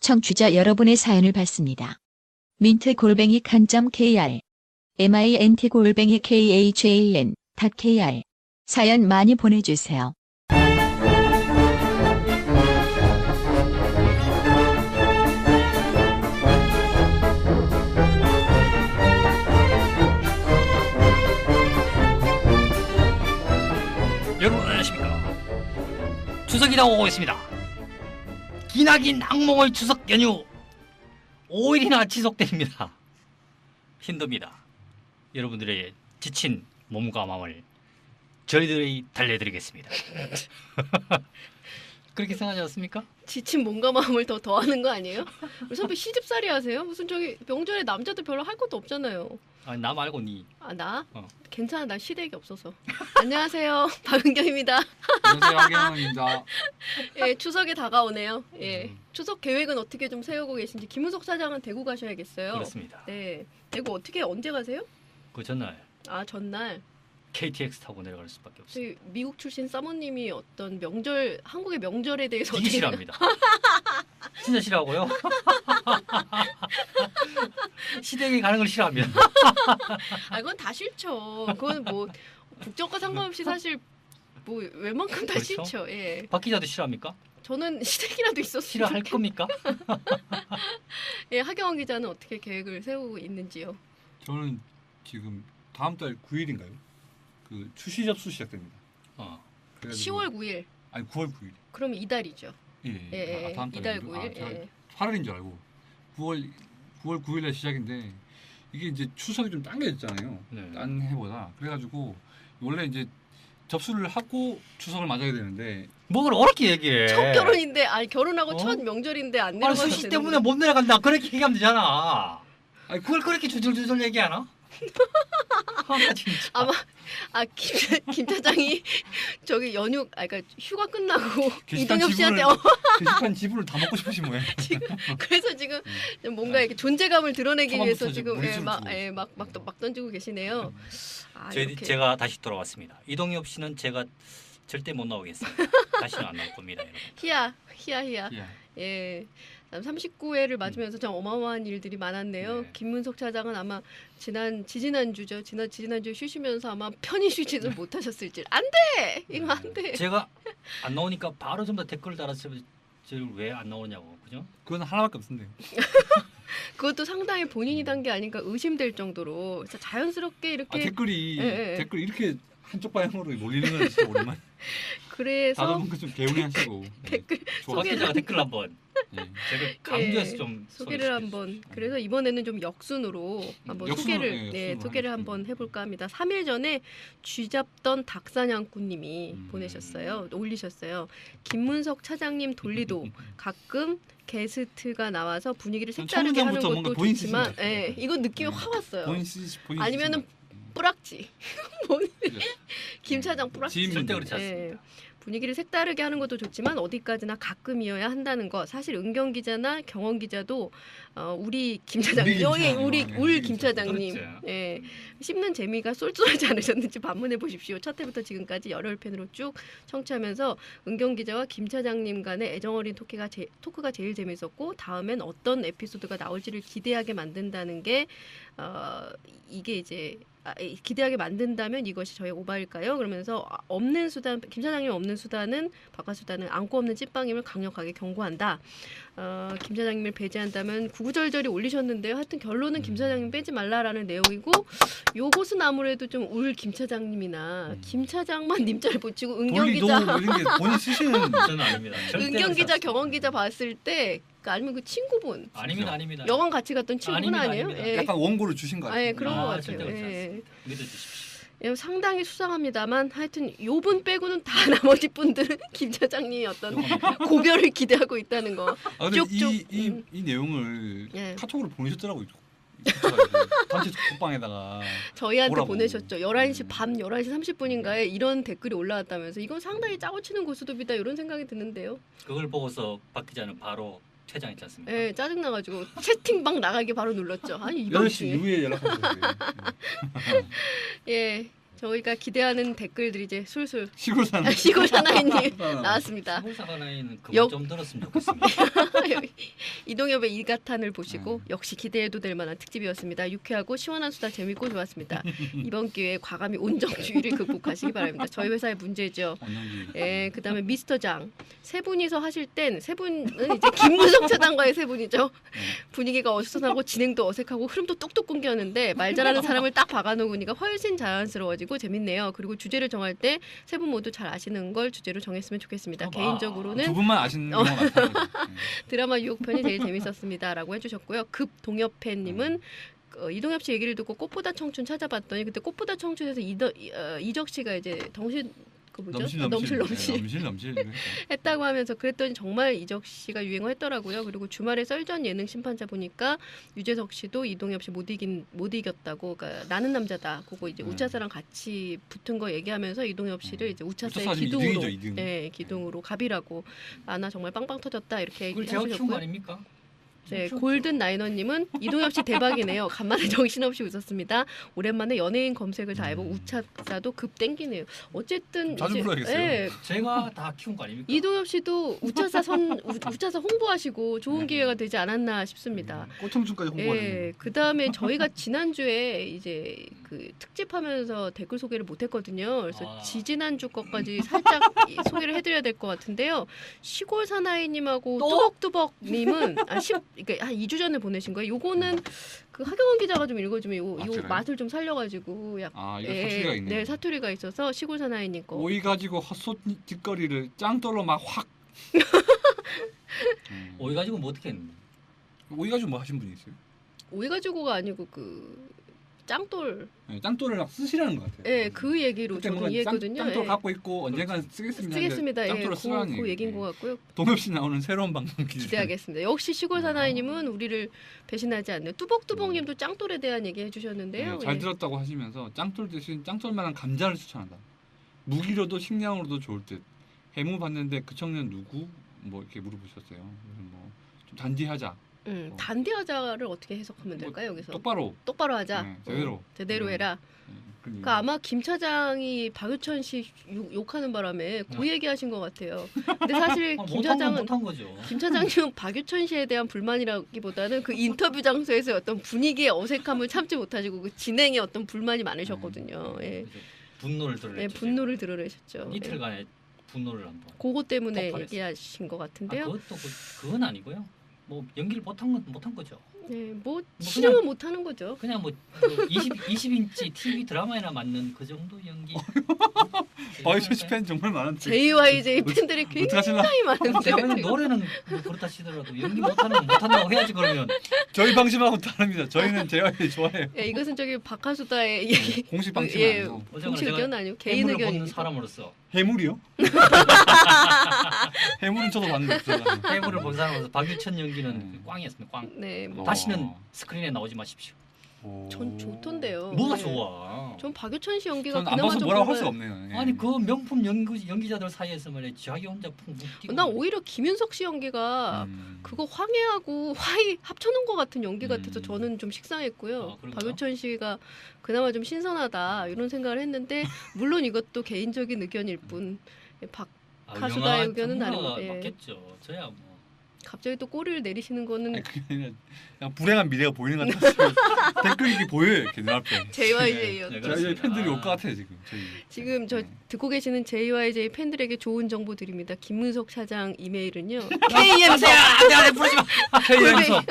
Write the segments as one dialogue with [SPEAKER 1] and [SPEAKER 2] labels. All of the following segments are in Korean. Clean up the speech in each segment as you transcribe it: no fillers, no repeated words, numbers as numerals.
[SPEAKER 1] 청취자 여러분의 사연을 받습니다. mint@kan.kr mint@khan.kr 사연 많이 보내주세요.
[SPEAKER 2] 여러분 안녕하십니까. 추석이 다가오고 있습니다. 기나긴 악몽의 추석 연휴 5일이나 지속됩니다. 힘듭니다. 여러분들의 지친 몸과 마음을 저희들이 달래드리겠습니다. 그렇게 생각하지 않습니까?
[SPEAKER 3] 지친 몸과 마음을 더하는 거 아니에요? 우리 선배 시집살이 하세요? 무슨 저기 명절에 남자도 별로 할 것도 없잖아요.
[SPEAKER 2] 아니, 나 말고 니.
[SPEAKER 3] 아 나? 괜찮아, 나 시댁이 없어서. 안녕하세요, 박은경입니다.
[SPEAKER 4] 안녕하세요, 하경입니다.
[SPEAKER 3] 예, 추석이 다가오네요. 예, 추석 계획은 어떻게 좀 세우고 계신지. 김은석 사장은 대구 가셔야겠어요.
[SPEAKER 2] 그렇습니다.
[SPEAKER 3] 네, 대구 어떻게 언제 가세요?
[SPEAKER 2] 그 전날
[SPEAKER 3] 아 전날.
[SPEAKER 2] KTX 타고 내려갈 수밖에 없어요.
[SPEAKER 3] 저희 미국 출신 사모님이 어떤 명절, 한국의 명절에 대해서
[SPEAKER 2] 되게
[SPEAKER 3] 어떻게
[SPEAKER 2] 싫어합니다. 진짜 싫어하고요. 시댁에 가는 걸 싫어합니다.
[SPEAKER 3] 아 그건 다 싫죠. 그건 뭐 국적과 상관없이 사실 뭐 웬만큼 다
[SPEAKER 2] 그렇죠?
[SPEAKER 3] 싫죠. 예.
[SPEAKER 2] 박 기자도 싫어합니까?
[SPEAKER 3] 저는 시댁이라도 있었으면
[SPEAKER 2] 싫어할 겁니까?
[SPEAKER 3] 예, 하경원 기자는 어떻게 계획을 세우고 있는지요?
[SPEAKER 4] 저는 지금 다음 달 9일인가요? 그 추시 접수 시작됩니다. 그래가지고
[SPEAKER 3] 10월 9일.
[SPEAKER 4] 아니 9월 9일.
[SPEAKER 3] 그럼 이달이죠.
[SPEAKER 4] 예.
[SPEAKER 3] 예,
[SPEAKER 4] 다음 달
[SPEAKER 3] 이달 9일.
[SPEAKER 4] 제가
[SPEAKER 3] 예.
[SPEAKER 4] 8월인 줄 알고 9월 9일 날 시작인데 이게 이제 추석이 좀 당겨졌잖아요.
[SPEAKER 2] 네.
[SPEAKER 4] 딴 해보다. 그래가지고 원래 이제 접수를 하고 추석을 맞아야 되는데
[SPEAKER 2] 뭘 어렵게 얘기해.
[SPEAKER 3] 첫 결혼인데, 아니 결혼하고
[SPEAKER 2] 어?
[SPEAKER 3] 첫 명절인데 안
[SPEAKER 2] 아니
[SPEAKER 3] 내려가도
[SPEAKER 2] 수시
[SPEAKER 3] 되는
[SPEAKER 2] 때문에
[SPEAKER 3] 거예요?
[SPEAKER 2] 못 내려간다 그렇게 얘기하면 되잖아.
[SPEAKER 4] 아니
[SPEAKER 2] 그걸 그렇게 주절주절 얘기하나? 아 진짜.
[SPEAKER 3] 아마 김 차장이 저기 연휴, 그러니까 휴가 끝나고 이동엽 씨한테
[SPEAKER 4] 게시판 지분을 다 먹고 싶으신 모양.
[SPEAKER 3] 그래서 지금 뭔가 이렇게 존재감을 드러내기 위해서
[SPEAKER 4] 초반부터
[SPEAKER 3] 지금
[SPEAKER 4] 무리수를
[SPEAKER 3] 막 던지고 계시네요. 아, 이렇게.
[SPEAKER 2] 제가 다시 돌아왔습니다. 이동엽 씨는 제가 절대 못 나오겠습니다. 다시는 안 나올 겁니다, 여러분.
[SPEAKER 3] 희야.
[SPEAKER 4] 예.
[SPEAKER 3] 예. 39회를 맞으면서 참 어마어마한 일들이 많았네요.
[SPEAKER 2] 네.
[SPEAKER 3] 김문석 차장은 아마 지난주죠. 지난주에 쉬시면서 아마 편히 쉬지는 못하셨을지. 안 돼! 이거 안 돼.
[SPEAKER 2] 제가 안 나오니까 바로 전부 다 댓글 달았어요. 왜 안 나오냐고, 그죠?
[SPEAKER 4] 그건 하나밖에 없는데.
[SPEAKER 3] 그것도 상당히 본인이 단 게 아닌가 의심될 정도로 진짜 자연스럽게 이렇게
[SPEAKER 4] 댓글이
[SPEAKER 3] 예.
[SPEAKER 4] 이렇게 한쪽 방향으로 몰리는 건 진짜 오랜만.
[SPEAKER 3] 그래서
[SPEAKER 4] 다들 분들 좀 개운해 하시고.
[SPEAKER 3] 댓글
[SPEAKER 2] 박 기자가 댓글 한번
[SPEAKER 4] 예.
[SPEAKER 2] 제가 강조해서 좀
[SPEAKER 3] 소개를 한번. 그래서 이번에는 좀 역순으로 한번
[SPEAKER 4] 역순으로,
[SPEAKER 3] 소개를
[SPEAKER 4] 역순으로
[SPEAKER 3] 한번
[SPEAKER 4] 하겠습니다.
[SPEAKER 3] 해볼까 합니다. 3일 전에 쥐잡던 닭사냥꾼님이
[SPEAKER 4] 음.
[SPEAKER 3] 올리셨어요. 김문석 차장님 돌리도 가끔 게스트가 나와서 분위기를
[SPEAKER 4] 전
[SPEAKER 3] 색다르게 하는
[SPEAKER 4] 처음부터 뭔가
[SPEAKER 3] 것도
[SPEAKER 4] 본인
[SPEAKER 3] 좋지만,
[SPEAKER 4] 쓰시는 것
[SPEAKER 3] 예,
[SPEAKER 4] 같아요.
[SPEAKER 3] 이거 느낌이 확 왔어요.
[SPEAKER 4] 본인
[SPEAKER 3] 아니면은
[SPEAKER 4] 쓰시는
[SPEAKER 3] 뿌락지.
[SPEAKER 4] 그죠?
[SPEAKER 3] 김 차장 뿌락지.
[SPEAKER 4] 지인
[SPEAKER 2] 절대
[SPEAKER 4] 분들.
[SPEAKER 2] 그렇지 않습니다.
[SPEAKER 3] 분위기를 색다르게 하는 것도 좋지만 어디까지나 가끔이어야 한다는 거. 사실 은경 기자나 경원 기자도 우리 김 차장님, 우리 김 차장님,
[SPEAKER 2] 그렇죠.
[SPEAKER 3] 예, 씹는 재미가 쏠쏠하지 않으셨는지 반문해 보십시오. 첫 회부터 지금까지 열흘 편으로 쭉 청취하면서 은경 기자와 김 차장님 간의 애정어린 토크가 제일 재밌었고, 다음엔 어떤 에피소드가 나올지를 기대하게 만든다는 게 이게 이제 기대하게 만든다면 이것이 저의 오바일까요? 그러면서 없는 수단, 김 차장님 없는 수단은 바깥 수단은 안고 없는 찐빵임을 강력하게 경고한다. 김 차장님을 배제한다면 구구절절히 올리셨는데요. 하여튼 결론은 김 차장님 빼지 말라라는 내용이고, 요것은 아무래도 좀 울 김 차장님이나 김 차장만 님자를 붙이고 은경
[SPEAKER 4] 돌리도
[SPEAKER 3] 기자,
[SPEAKER 4] 뭐 이런 게 본인 쓰시는
[SPEAKER 2] 저는 아닙니다. 절대
[SPEAKER 3] 은경
[SPEAKER 2] 그렇지
[SPEAKER 3] 기자,
[SPEAKER 2] 않습니다.
[SPEAKER 3] 경원 기자 봤을 때, 아니면 그 친구분,
[SPEAKER 2] 아닙니다.
[SPEAKER 3] 여관 같이 갔던 친구분
[SPEAKER 2] 아닙니다,
[SPEAKER 3] 아니에요?
[SPEAKER 2] 아닙니다.
[SPEAKER 3] 예.
[SPEAKER 4] 약간 원고를 주신 거 같아요.
[SPEAKER 3] 예, 그런 것
[SPEAKER 2] 절대
[SPEAKER 3] 같아요.
[SPEAKER 2] 그렇지
[SPEAKER 3] 예.
[SPEAKER 2] 않습니다. 믿어주십시오.
[SPEAKER 3] 예, 상당히 수상합니다만 하여튼 요분 빼고는 다 나머지 분들은 김 차장님이 어떤 고별을 기대하고 있다는 거.
[SPEAKER 4] 아, 근데
[SPEAKER 3] 쪽쪽.
[SPEAKER 4] 이 내용을
[SPEAKER 3] 예.
[SPEAKER 4] 카톡으로 보내셨더라고요. 단체 국방에다가
[SPEAKER 3] 저희한테
[SPEAKER 4] 뭐라고.
[SPEAKER 3] 보내셨죠. 11시 밤 11시 30분인가에 이런 댓글이 올라왔다면서 이건 상당히 짜고 치는 고스톱이다 이런 생각이 드는데요.
[SPEAKER 2] 그걸 보고서 박 기자는 바로 퇴장했지 않습니까?
[SPEAKER 3] 예, 짜증나가지고 채팅방 나가기 바로 눌렀죠. 아니 이번
[SPEAKER 4] 8시
[SPEAKER 3] 주에.
[SPEAKER 4] 이후에 연락하셨어요.
[SPEAKER 3] 예, 저희가 기대하는 댓글들이 이제 술술
[SPEAKER 4] 시골 사는
[SPEAKER 3] 시골 사나이님 나왔습니다.
[SPEAKER 2] 서울 사나이는 그만
[SPEAKER 3] 역-
[SPEAKER 2] 좀 들었으면 좋겠습니다.
[SPEAKER 3] 이동엽의 이가탄을 보시고 역시 기대해도 될 만한 특집이었습니다. 유쾌하고 시원한 수다 재밌고 좋았습니다. 이번 기회에 과감히 온정주의를 극복하시기 바랍니다. 저희 회사의 문제죠. 예, 그다음에 미스터 장 세 분이서 하실 땐 세 분은 이제 김무성 차장과의 세 분이죠. 분위기가 어수선하고 진행도 어색하고 흐름도 뚝뚝 끊겼는데 말 잘하는 사람을 딱 박아놓으니까 훨씬 자연스러워지고 재밌네요. 그리고 주제를 정할 때 세 분 모두 잘 아시는 걸 주제로 정했으면 좋겠습니다. 개인적으로는
[SPEAKER 4] 두 분만 아시는 경우가 많다는 거죠.
[SPEAKER 3] 드라마 유혹편이 제일 재밌었습니다라고 해주셨고요. 급 동엽팬님은 이동엽 씨 얘기를 듣고 꽃보다 청춘 찾아봤더니 그때 꽃보다 청춘에서 이적 씨가 이제 넘실 했다고 하면서 그랬더니 정말 이적 씨가 유행했더라고요. 그리고 주말에 썰전 예능 심판자 보니까 유재석 씨도 이동엽 씨 못 이겼다고. 그러니까 나는 남자다. 그거 이제 우차사랑 같이 붙은 거 얘기하면서 이동엽 씨를 이제 우차사의 기둥으로, 네, 기둥으로 갑이라고. 나 정말 빵빵 터졌다 이렇게
[SPEAKER 2] 그걸 제가 키운 거
[SPEAKER 3] 얘기하셨고요.
[SPEAKER 2] 아닙니까?
[SPEAKER 3] 네, 골든 라이너님은 이동엽 씨 대박이네요. 간만에 정신없이 웃었습니다. 오랜만에 연예인 검색을 다 해보고 우차사도 급 땡기네요. 어쨌든
[SPEAKER 4] 자주 불러야겠어요.
[SPEAKER 3] 예,
[SPEAKER 2] 제가 다 키운 거 아닙니까?
[SPEAKER 3] 이동엽 씨도 우차사 홍보하시고 좋은 기회가 되지 않았나 싶습니다.
[SPEAKER 4] 꽃청춘까지 홍보하는.
[SPEAKER 3] 예, 그 다음에 저희가 지난주에 이제 그 특집하면서 댓글 소개를 못했거든요. 그래서 지지난주 것까지 살짝 소개를 해드려야 될 것 같은데요. 시골 사나이님하고 뚜벅뚜벅님은 그러니까 한 2주 전에 보내신 거예요. 요거는 그 하경원 기자가 좀 읽어주면 요 맛을 좀 살려가지고
[SPEAKER 4] 이거 사투리가 있네요.
[SPEAKER 3] 네, 사투리가 있어서 시골 사나이님 거.
[SPEAKER 4] 오이 가지고 헛소짓거리를 짱돌로 막 확.
[SPEAKER 2] 오이 가지고 뭐 어떻게 했는데?
[SPEAKER 4] 오이 가지고 뭐 하신 분이 있어요?
[SPEAKER 3] 오이 가지고가 아니고 그 짱돌.
[SPEAKER 4] 네, 짱돌을 막 쓰시라는 것 같아요.
[SPEAKER 3] 예, 그 얘기로 저도 이해했거든요.
[SPEAKER 4] 짱돌
[SPEAKER 3] 예.
[SPEAKER 4] 갖고 있고 언젠간 쓰겠습니다.
[SPEAKER 3] 예,
[SPEAKER 4] 짱돌을 쓰라는
[SPEAKER 3] 그 얘기인 것 같고요.
[SPEAKER 4] 동엽 씨 나오는 새로운 방송
[SPEAKER 3] 기대하겠습니다. 역시 시골 사나이님은 우리를 배신하지 않네요. 뚜벅뚜벅님도 짱돌에 대한 얘기 해주셨는데요.
[SPEAKER 4] 잘
[SPEAKER 3] 예.
[SPEAKER 4] 들었다고 하시면서 짱돌 대신 짱돌만한 감자를 추천한다. 무기로도 식량으로도 좋을 듯. 해무 봤는데 그 청년 누구? 뭐 이렇게 물어보셨어요. 뭐좀 단디하자.
[SPEAKER 3] 단디하자를 어떻게 해석하면 될까요? 여기서 똑바로 하자.
[SPEAKER 4] 네, 제대로.
[SPEAKER 3] 제대로 해라. 그러니까 아마 김 차장이 박유천 씨 욕하는 바람에 그 얘기하신 것 같아요. 근데 사실 김 차장은
[SPEAKER 2] 못한 거죠.
[SPEAKER 3] 김 차장님은 박유천 씨에 대한 불만이라기보다는 그 인터뷰 장소에서 어떤 분위기의 어색함을 참지 못하시고 그 진행에 어떤 불만이 많으셨거든요. 예.
[SPEAKER 2] 분노를 드러냈죠.
[SPEAKER 3] 네, 분노를 드러내셨죠.
[SPEAKER 2] 이틀간의 분노를 한번.
[SPEAKER 3] 그거 때문에
[SPEAKER 2] 폭발했어요.
[SPEAKER 3] 얘기하신 것 같은데요.
[SPEAKER 2] 그것도 그건 아니고요. 뭐 연기를 못한 거죠.
[SPEAKER 3] 네, 뭐 싫으면 못하는 거죠.
[SPEAKER 2] 그냥 뭐 20인치 TV 드라마에나 맞는 그 정도 연기.
[SPEAKER 4] 박유천 팬 정말 많은데.
[SPEAKER 3] JYJ 팬들이 굉장히 많은데.
[SPEAKER 2] 제가 노래는 뭐 그렇다 치더라도 연기 못한다고 해야지 그러면.
[SPEAKER 4] 저희 방심하고 다릅니다. 저희는 JYP 좋아해요.
[SPEAKER 3] 예, 이것은 저기 박하수다의 얘기.
[SPEAKER 4] 공식 방심
[SPEAKER 3] 예,
[SPEAKER 4] 아니고.
[SPEAKER 3] 공식 의견 아니고 개인
[SPEAKER 2] 해물을 보는
[SPEAKER 3] 의견입니다.
[SPEAKER 2] 사람으로서.
[SPEAKER 4] 해물이요? 해물은 저도 봤는데 없어가지고.
[SPEAKER 2] 해물을 본 사람으로서 박유천 연기는 꽝이었습니다. 꽝.
[SPEAKER 3] 네, 뭐
[SPEAKER 2] 다시는 스크린에 나오지 마십시오.
[SPEAKER 3] 전 좋던데요.
[SPEAKER 2] 뭐가
[SPEAKER 3] 네.
[SPEAKER 2] 좋아?
[SPEAKER 3] 전 박유천 씨 연기가
[SPEAKER 4] 전 안
[SPEAKER 3] 그나마
[SPEAKER 4] 봐서
[SPEAKER 3] 좀
[SPEAKER 4] 뭐라고 할 수가 없네요. 예.
[SPEAKER 2] 아니 그 명품 연기자들 사이에서 말이야 자기 혼자 푹 뛰고.
[SPEAKER 3] 난 오히려 김윤석 씨 연기가 그거 황해하고 화이 합쳐놓은 것 같은 연기 같아서 저는 좀 식상했고요.
[SPEAKER 2] 그런가요?
[SPEAKER 3] 박유천 씨가 그나마 좀 신선하다 이런 생각을 했는데 물론 이것도 개인적인 의견일 뿐 가수다의 의견은 다릅니다. 예.
[SPEAKER 2] 맞겠죠. 저야 뭐.
[SPEAKER 3] 갑자기 또 꼬리를 내리시는 거는
[SPEAKER 4] 아니, 그냥 불행한 미래가 보이는 것 같아요. 댓글이 이렇게 보여요. 이렇게 눈앞에.
[SPEAKER 3] JYJ였죠.
[SPEAKER 4] 저희 팬들이 올 것 같아요 지금.
[SPEAKER 3] 지금 저 듣고 계시는 JYJ 팬들에게 좋은 정보 드립니다. 김문석 차장 이메일은요.
[SPEAKER 2] KM석 안돼 부르지 마. KM석.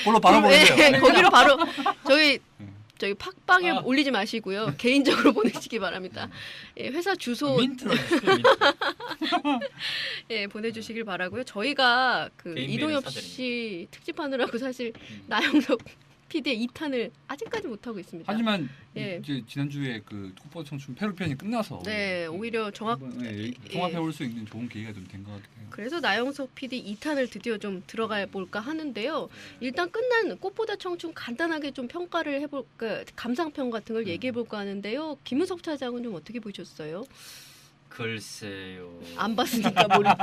[SPEAKER 4] 그걸로 바로 보내세요.
[SPEAKER 3] 네, 거기로 바로 저희 팟빵에 올리지 마시고요. 개인적으로 보내시기 바랍니다. 예, 회사 주소
[SPEAKER 2] 민트로 주시면 민트.
[SPEAKER 3] 예, 보내주시길 바라고요. 저희가 그
[SPEAKER 2] 개인
[SPEAKER 3] 이동엽
[SPEAKER 2] 메일을
[SPEAKER 3] 씨 특집하느라고 사실 나영석 PD의 2탄을 아직까지 못 하고 있습니다.
[SPEAKER 4] 하지만
[SPEAKER 3] 예.
[SPEAKER 4] 이제 지난주에 그 톡보 청춘 페루편이 끝나서
[SPEAKER 3] 네, 오히려
[SPEAKER 4] 종합해 올 수 있는 좋은 계기가 좀 된 것 같아요.
[SPEAKER 3] 그래서 나영석 PD 2탄을 드디어 좀 들어가 볼까 하는데요. 일단 끝난 꽃보다 청춘 간단하게 좀 평가를 해볼까, 감상평 같은 걸 얘기해 볼까 하는데요. 김은석 차장은 좀 어떻게 보셨어요?
[SPEAKER 2] 글쎄요.
[SPEAKER 3] 안 봤으니까 모르죠.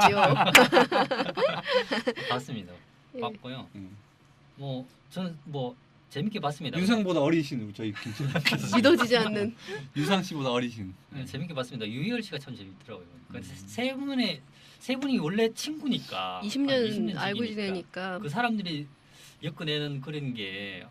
[SPEAKER 2] 봤습니다.
[SPEAKER 3] 예.
[SPEAKER 2] 봤고요. 뭐 저는 뭐 재밌게 봤습니다.
[SPEAKER 4] 윤상보다 어리신 저희 김치장
[SPEAKER 3] 믿어지지 않는.
[SPEAKER 4] 유상 씨보다 어리신.
[SPEAKER 2] 네, 재밌게 봤습니다. 유희열 씨가 참 재밌더라고요. 그러니까
[SPEAKER 4] 음.
[SPEAKER 2] 세 분이 원래 친구니까
[SPEAKER 3] 20년
[SPEAKER 2] 20년
[SPEAKER 3] 알고
[SPEAKER 2] 지기니까
[SPEAKER 3] 지내니까
[SPEAKER 2] 그 사람들이 엮어내는 그런 게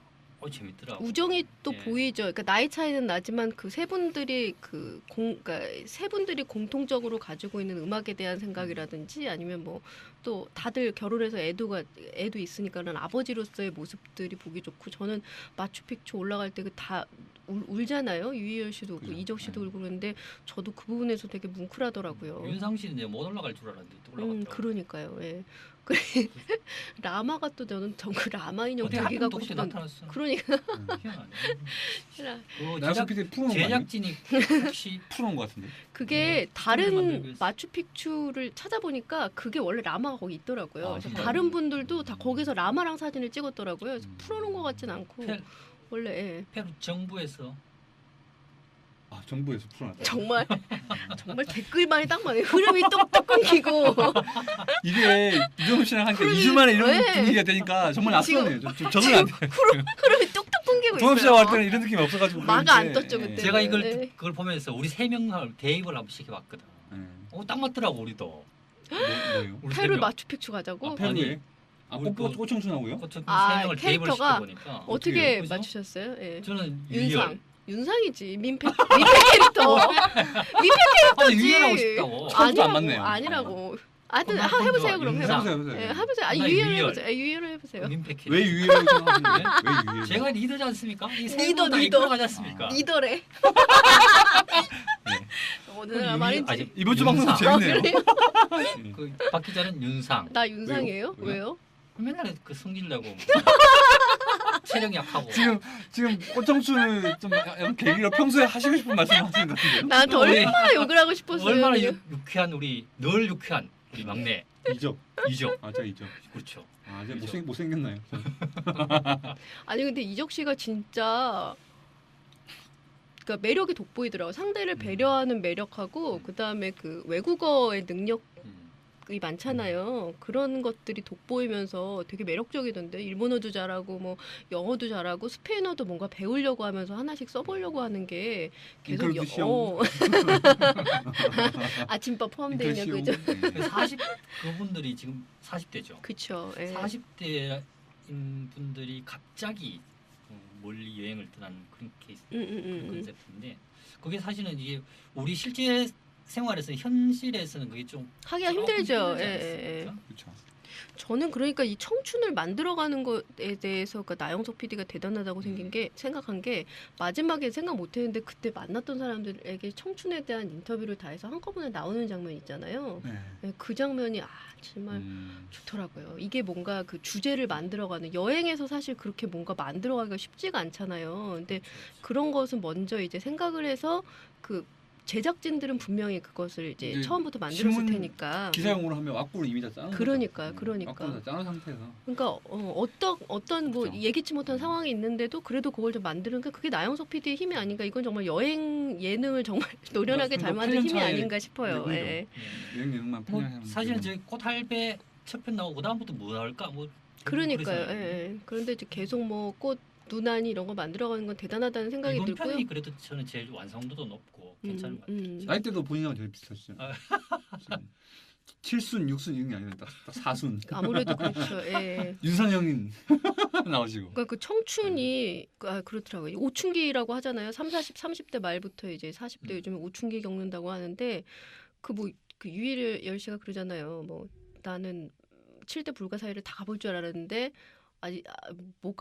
[SPEAKER 2] 재밌더라고.
[SPEAKER 3] 우정이 또
[SPEAKER 2] 예.
[SPEAKER 3] 보이죠. 그러니까 나이 차이는 나지만 그 세 분들이 그러니까 세 분들이 공통적으로 가지고 있는 음악에 대한 생각이라든지 아니면 뭐 또 다들 결혼해서 애도 있으니까는 아버지로서의 모습들이 보기 좋고 저는 마추픽추 올라갈 때 그 다 울잖아요. 유희열 씨도 울고
[SPEAKER 4] 그죠.
[SPEAKER 3] 이적 씨도
[SPEAKER 4] 네.
[SPEAKER 3] 울고 그러는데 저도 그 부분에서 되게 뭉클하더라고요.
[SPEAKER 2] 윤상 씨는 이제 못 올라갈 줄 알았는데 또 올라갔더라고요.
[SPEAKER 3] 그러니까요. 예. 라마가 또 저는 그 라마 인형
[SPEAKER 2] 어떻게
[SPEAKER 3] 되게
[SPEAKER 2] 한
[SPEAKER 3] 갖고
[SPEAKER 2] 그때
[SPEAKER 3] 싶은.
[SPEAKER 2] 나타났어.
[SPEAKER 3] 그러니까
[SPEAKER 2] 희한하네. 그
[SPEAKER 4] 나수
[SPEAKER 2] 제작,
[SPEAKER 4] PD 풀어놓은 거 아니에요?
[SPEAKER 2] 제작진이 혹시
[SPEAKER 4] 풀어놓은 거 같은데.
[SPEAKER 3] 그게
[SPEAKER 2] 만들고
[SPEAKER 3] 다른
[SPEAKER 2] 있어.
[SPEAKER 3] 마추픽추를 찾아보니까 그게 원래 라마가 거기 있더라고요.
[SPEAKER 4] 아,
[SPEAKER 3] 그래서
[SPEAKER 4] 진짜요?
[SPEAKER 3] 다른 분들도 다 거기서 라마랑 사진을 찍었더라고요. 그래서
[SPEAKER 4] 음.
[SPEAKER 3] 풀어놓은 것 같진 않고 원래 예.
[SPEAKER 2] 페루 정부에서
[SPEAKER 4] 아 정부에서 풀어놨다.
[SPEAKER 3] 정말 댓글만이 딱 많아요. 흐름이 똑똑 끊기고
[SPEAKER 4] 이게 이정훈 씨랑 하니까
[SPEAKER 3] 흐름이-
[SPEAKER 4] 2주 만에 이런
[SPEAKER 3] 네.
[SPEAKER 4] 분위기가 되니까 정말
[SPEAKER 3] 지금-
[SPEAKER 4] 낯서네요. 좀 적응 안 돼요.
[SPEAKER 3] 흐름이 똑똑 끊기고
[SPEAKER 4] 동엽
[SPEAKER 3] 있어요.
[SPEAKER 4] 씨하고 할 때는 이런 느낌이 없어가지고.
[SPEAKER 3] 마가 안
[SPEAKER 4] 그런데,
[SPEAKER 3] 떴죠,
[SPEAKER 4] 예.
[SPEAKER 3] 그때.
[SPEAKER 2] 제가
[SPEAKER 3] 네.
[SPEAKER 2] 그걸 보면서 우리 세 명 대입을 한번 시켜봤거든.
[SPEAKER 4] 예.
[SPEAKER 2] 딱 맞더라고 우리도.
[SPEAKER 4] 뭐예요?
[SPEAKER 2] 우리 세
[SPEAKER 3] 페루
[SPEAKER 2] 명.
[SPEAKER 3] 마추픽추 가자고
[SPEAKER 4] 아, 페루에? 아,
[SPEAKER 2] 우리 그-
[SPEAKER 4] 꽃청춘하고요?
[SPEAKER 2] 세
[SPEAKER 3] 아,
[SPEAKER 2] 명을 대입을
[SPEAKER 3] 캐릭터가
[SPEAKER 2] 시켜보니까
[SPEAKER 3] 어떻게
[SPEAKER 4] 어떻게요?
[SPEAKER 2] 그죠?
[SPEAKER 3] 맞추셨어요? 예.
[SPEAKER 2] 저는
[SPEAKER 3] 윤상.
[SPEAKER 2] 유희열.
[SPEAKER 3] 윤상이지 민폐 캐릭터.
[SPEAKER 2] 아니 유희열하고 싶다고.
[SPEAKER 4] 처음부터 안 맞네요.
[SPEAKER 3] 아니라고. 하여튼
[SPEAKER 2] 그럼 한번
[SPEAKER 3] 해보세요
[SPEAKER 2] 더
[SPEAKER 3] 그럼
[SPEAKER 2] 윤상.
[SPEAKER 3] 해보세요.
[SPEAKER 4] 해보세요.
[SPEAKER 3] 예, 해보세요. 아니
[SPEAKER 2] 나
[SPEAKER 3] 유희열
[SPEAKER 2] 유희열.
[SPEAKER 3] 해보세요. 예, 유희열 해보세요.
[SPEAKER 2] 민폐
[SPEAKER 4] 왜 유희라고 생각하시는데? 왜 유희?
[SPEAKER 2] 제가 리더지 않습니까? 이
[SPEAKER 3] 리더,
[SPEAKER 2] 리더
[SPEAKER 3] 리더.
[SPEAKER 2] 이끌어가지 않습니까?
[SPEAKER 3] 리더래. 어느 나라
[SPEAKER 2] 유희-
[SPEAKER 3] 말인지.
[SPEAKER 2] 아니,
[SPEAKER 4] 이번 주 방송
[SPEAKER 2] 윤상.
[SPEAKER 4] 재밌네요.
[SPEAKER 2] 박 기자는 윤상.
[SPEAKER 3] 나 윤상이에요?
[SPEAKER 4] 왜요?
[SPEAKER 3] 왜요?
[SPEAKER 2] 맨날 그 숨기려고 체력이 약하고.
[SPEAKER 3] 네.
[SPEAKER 4] 지금 꽃청춘을 좀 약간 계기로 평소에 하시고 싶은 말씀 하시는 것 같은데.
[SPEAKER 3] 난 얼마나 욕을 하고 싶었어요.
[SPEAKER 2] 얼마나
[SPEAKER 3] 그냥.
[SPEAKER 2] 유쾌한 늘 유쾌한 우리 막내
[SPEAKER 4] 이적.
[SPEAKER 2] 이적.
[SPEAKER 4] 아, 제가 이적.
[SPEAKER 2] 그렇죠.
[SPEAKER 4] 아, 이제
[SPEAKER 2] 이적.
[SPEAKER 4] 못생겼나요?
[SPEAKER 3] 아니 근데 이적 씨가 진짜 그러니까 매력이 돋보이더라고. 상대를 배려하는 매력하고 그다음에 그 외국어의 능력이 많잖아요. 그런 것들이 돋보이면서 되게 매력적이던데. 일본어도 잘하고 뭐 영어도 잘하고 스페인어도 뭔가 배우려고 하면서 하나씩 써보려고 하는 게 계속
[SPEAKER 4] 인클루시오.
[SPEAKER 3] 아침밥 포함되어 있는
[SPEAKER 4] 인클루시오.
[SPEAKER 3] 그죠?
[SPEAKER 4] 네.
[SPEAKER 2] 40 그분들이 지금 40대죠.
[SPEAKER 3] 그쵸. 예.
[SPEAKER 2] 40대인 분들이 갑자기 멀리 여행을 떠난 그런 케이스, 그런 컨셉인데 그게 사실은 이게 우리 실제 생활에서 현실에서는 그게 좀
[SPEAKER 3] 하기가
[SPEAKER 2] 조금
[SPEAKER 3] 힘들죠.
[SPEAKER 2] 힘들지
[SPEAKER 3] 예, 예, 예.
[SPEAKER 2] 않습니까?
[SPEAKER 4] 그렇죠.
[SPEAKER 3] 저는 그러니까 이 청춘을 만들어가는 것에 대해서 그러니까 나영석 PD가 대단하다고 생각한 게 마지막에 생각 못했는데 그때 만났던 사람들에게 청춘에 대한 인터뷰를 다 해서 한꺼번에 나오는 장면 있잖아요.
[SPEAKER 4] 네.
[SPEAKER 3] 네, 그 장면이 정말 좋더라고요. 이게 뭔가 그 주제를 만들어가는 여행에서 사실 그렇게 뭔가 만들어가기가 쉽지가 않잖아요. 근데 그런 것은 먼저 이제 생각을 해서 그 제작진들은 분명히 그것을 이제
[SPEAKER 4] 이제
[SPEAKER 3] 처음부터 만들었을
[SPEAKER 4] 신문
[SPEAKER 3] 테니까.
[SPEAKER 4] 기사용으로 하면 왁구를 이미 다 짜는
[SPEAKER 3] 그러니까요,
[SPEAKER 4] 거죠.
[SPEAKER 3] 그러니까.
[SPEAKER 4] 왁구를 다 짜는 상태에서.
[SPEAKER 3] 그러니까 어떤 뭐
[SPEAKER 4] 그렇죠.
[SPEAKER 3] 예기치 못한 상황이 있는데도 그래도 그걸 좀 만드는 게 그게 나영석 PD의 힘이 아닌가. 이건 정말 여행 예능을 정말 노련하게 잘
[SPEAKER 4] 맞습니다.
[SPEAKER 3] 만든 힘이
[SPEAKER 4] 8년 차에
[SPEAKER 3] 아닌가 싶어요.
[SPEAKER 4] 예능이죠.
[SPEAKER 3] 예.
[SPEAKER 4] 여행 예능만
[SPEAKER 2] 뭐
[SPEAKER 4] 편향하면
[SPEAKER 2] 사실은 저희 꽃할배 첫 편 나오고 그다음부터 뭐 할까 뭐
[SPEAKER 3] 그러니까요.
[SPEAKER 2] 그래서
[SPEAKER 3] 예. 그런데 이제 계속 뭐 꽃 누나니 이런 거 만들어가는 건 대단하다는 생각이
[SPEAKER 2] 이번
[SPEAKER 3] 들고요.
[SPEAKER 2] 편이 그래도 저는 제일 완성도도 높고 괜찮은 것 같아요.
[SPEAKER 4] 나이대도 본인하고 제일 비슷하시죠.
[SPEAKER 2] 아.
[SPEAKER 4] 7순, 6순 이런 게 아니라 딱 4순.
[SPEAKER 3] 아무래도 그렇죠. 예.
[SPEAKER 4] 윤상형인 나오시고.
[SPEAKER 3] 그러니까 그 청춘이 그렇더라고요. 오춘기라고 하잖아요. 30대 말부터 이제 40대 요즘에 오춘기 겪는다고 하는데 그 유희열 씨가 그러잖아요. 뭐 나는 7대 불가사의를 다 가볼 줄 알았는데 아직 못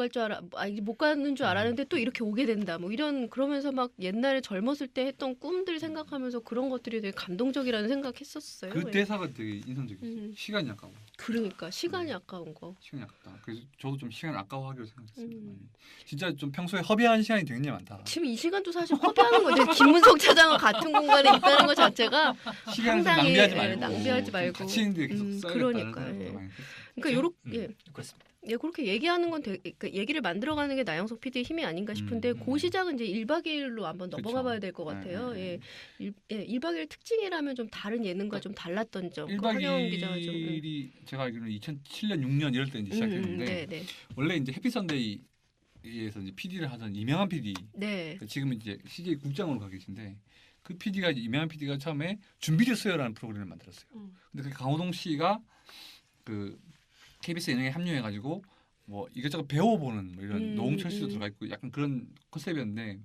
[SPEAKER 3] 가는 줄 알았는데 또 이렇게 오게 된다. 뭐 이런 그러면서 막 옛날에 젊었을 때 했던 꿈들 생각하면서 그런 것들이 되게 감동적이라는 생각했었어요.
[SPEAKER 4] 그
[SPEAKER 3] 예.
[SPEAKER 4] 대사가 되게 인상적이었어요. 시간이 아까워.
[SPEAKER 3] 그러니까 시간이 아까운 거.
[SPEAKER 4] 시간이 아깝다. 그래서 저도 좀 시간 아까워하기로 생각했어요.
[SPEAKER 3] 음.
[SPEAKER 4] 진짜 좀 평소에 허비한 시간이 굉장히 많다.
[SPEAKER 3] 지금 이 시간도 사실 허비하는 거죠. 김문석 차장과 같은 공간에 있다는 것 자체가
[SPEAKER 4] 시간을 좀
[SPEAKER 3] 상당히,
[SPEAKER 4] 낭비하지
[SPEAKER 3] 예,
[SPEAKER 4] 말고
[SPEAKER 3] 낭비하지 말고.
[SPEAKER 4] 같이 있는데 계속 써야겠다는
[SPEAKER 3] 그러니까,
[SPEAKER 4] 생각도
[SPEAKER 3] 예.
[SPEAKER 4] 많이 했어요.
[SPEAKER 3] 그러니까 요렇게
[SPEAKER 2] 그렇습니다.
[SPEAKER 3] 예, 그렇게 얘기하는 건 그러니까 얘기를 만들어가는 게 나영석 PD의 힘이 아닌가 싶은데 그 시작은 이제 1박 2일로 한번 넘어가 봐야 될 것 같아요. 예. 1박 2일 특징이라면 좀 다른 예능과 좀 달랐던 점.
[SPEAKER 4] 1박
[SPEAKER 3] 황영은 기자가 좀
[SPEAKER 4] 2일이 제가 알기로는 2007년, 6년 이럴 때 이제 시작했는데
[SPEAKER 3] 네.
[SPEAKER 4] 원래 이제 해피 선데이 MBC에서 이제 PD를 하던 이명한 PD.
[SPEAKER 3] 네.
[SPEAKER 4] 지금 이제 CJ 국장으로 가 계신데 그 PD가 이명한 PD가 처음에 준비됐어요라는 프로그램을 만들었어요. 근데 그 강호동 씨가 그 KBS 예능에 합류해가지고 뭐 이것저것 배워보는 뭐 이런 노홍철 씨도 들어가 있고 약간 그런 컨셉이었는데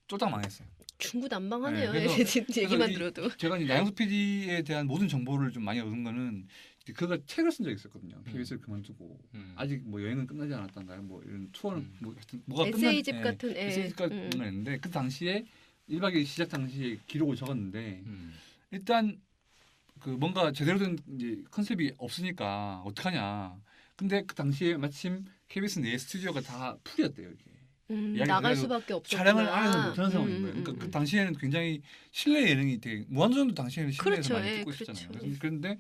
[SPEAKER 4] 쫄딱 망했어요.
[SPEAKER 3] 중구난방하네요.
[SPEAKER 4] 네, 그래서-
[SPEAKER 3] 진짜 얘기만
[SPEAKER 4] 그래서
[SPEAKER 3] 들어도.
[SPEAKER 4] 제가 이제 나영석 PD에 대한 모든 정보를 좀 많이 얻은 거는 그가 책을 쓴 적이 있었거든요. KBS를 그만두고 아직 뭐 여행은 끝나지 않았던가요? 뭐 이런 투어는 뭐 하여튼 뭐가
[SPEAKER 3] 에세이집 같은
[SPEAKER 4] 에세이집 같은 거 했는데 그 당시에 1박 2일 시작 당시에 기록을 적었는데 일단 그 뭔가 제대로 된 이제 컨셉이 없으니까 어떡하냐. 근데 그 당시에 마침 KBS 내 스튜디오가 다 풀이었대요 이게. 이야기
[SPEAKER 3] 나갈
[SPEAKER 4] 그래도
[SPEAKER 3] 수밖에 없었구나.
[SPEAKER 4] 촬영을 안해서 못하는 상황인 거예요. 그러니까 그 당시에는 굉장히 실내 예능이 되게 무한도전도 당시에는 실내에서
[SPEAKER 3] 그렇죠.
[SPEAKER 4] 많이
[SPEAKER 3] 예,
[SPEAKER 4] 찍고
[SPEAKER 3] 그렇죠.
[SPEAKER 4] 있었잖아요. 그런데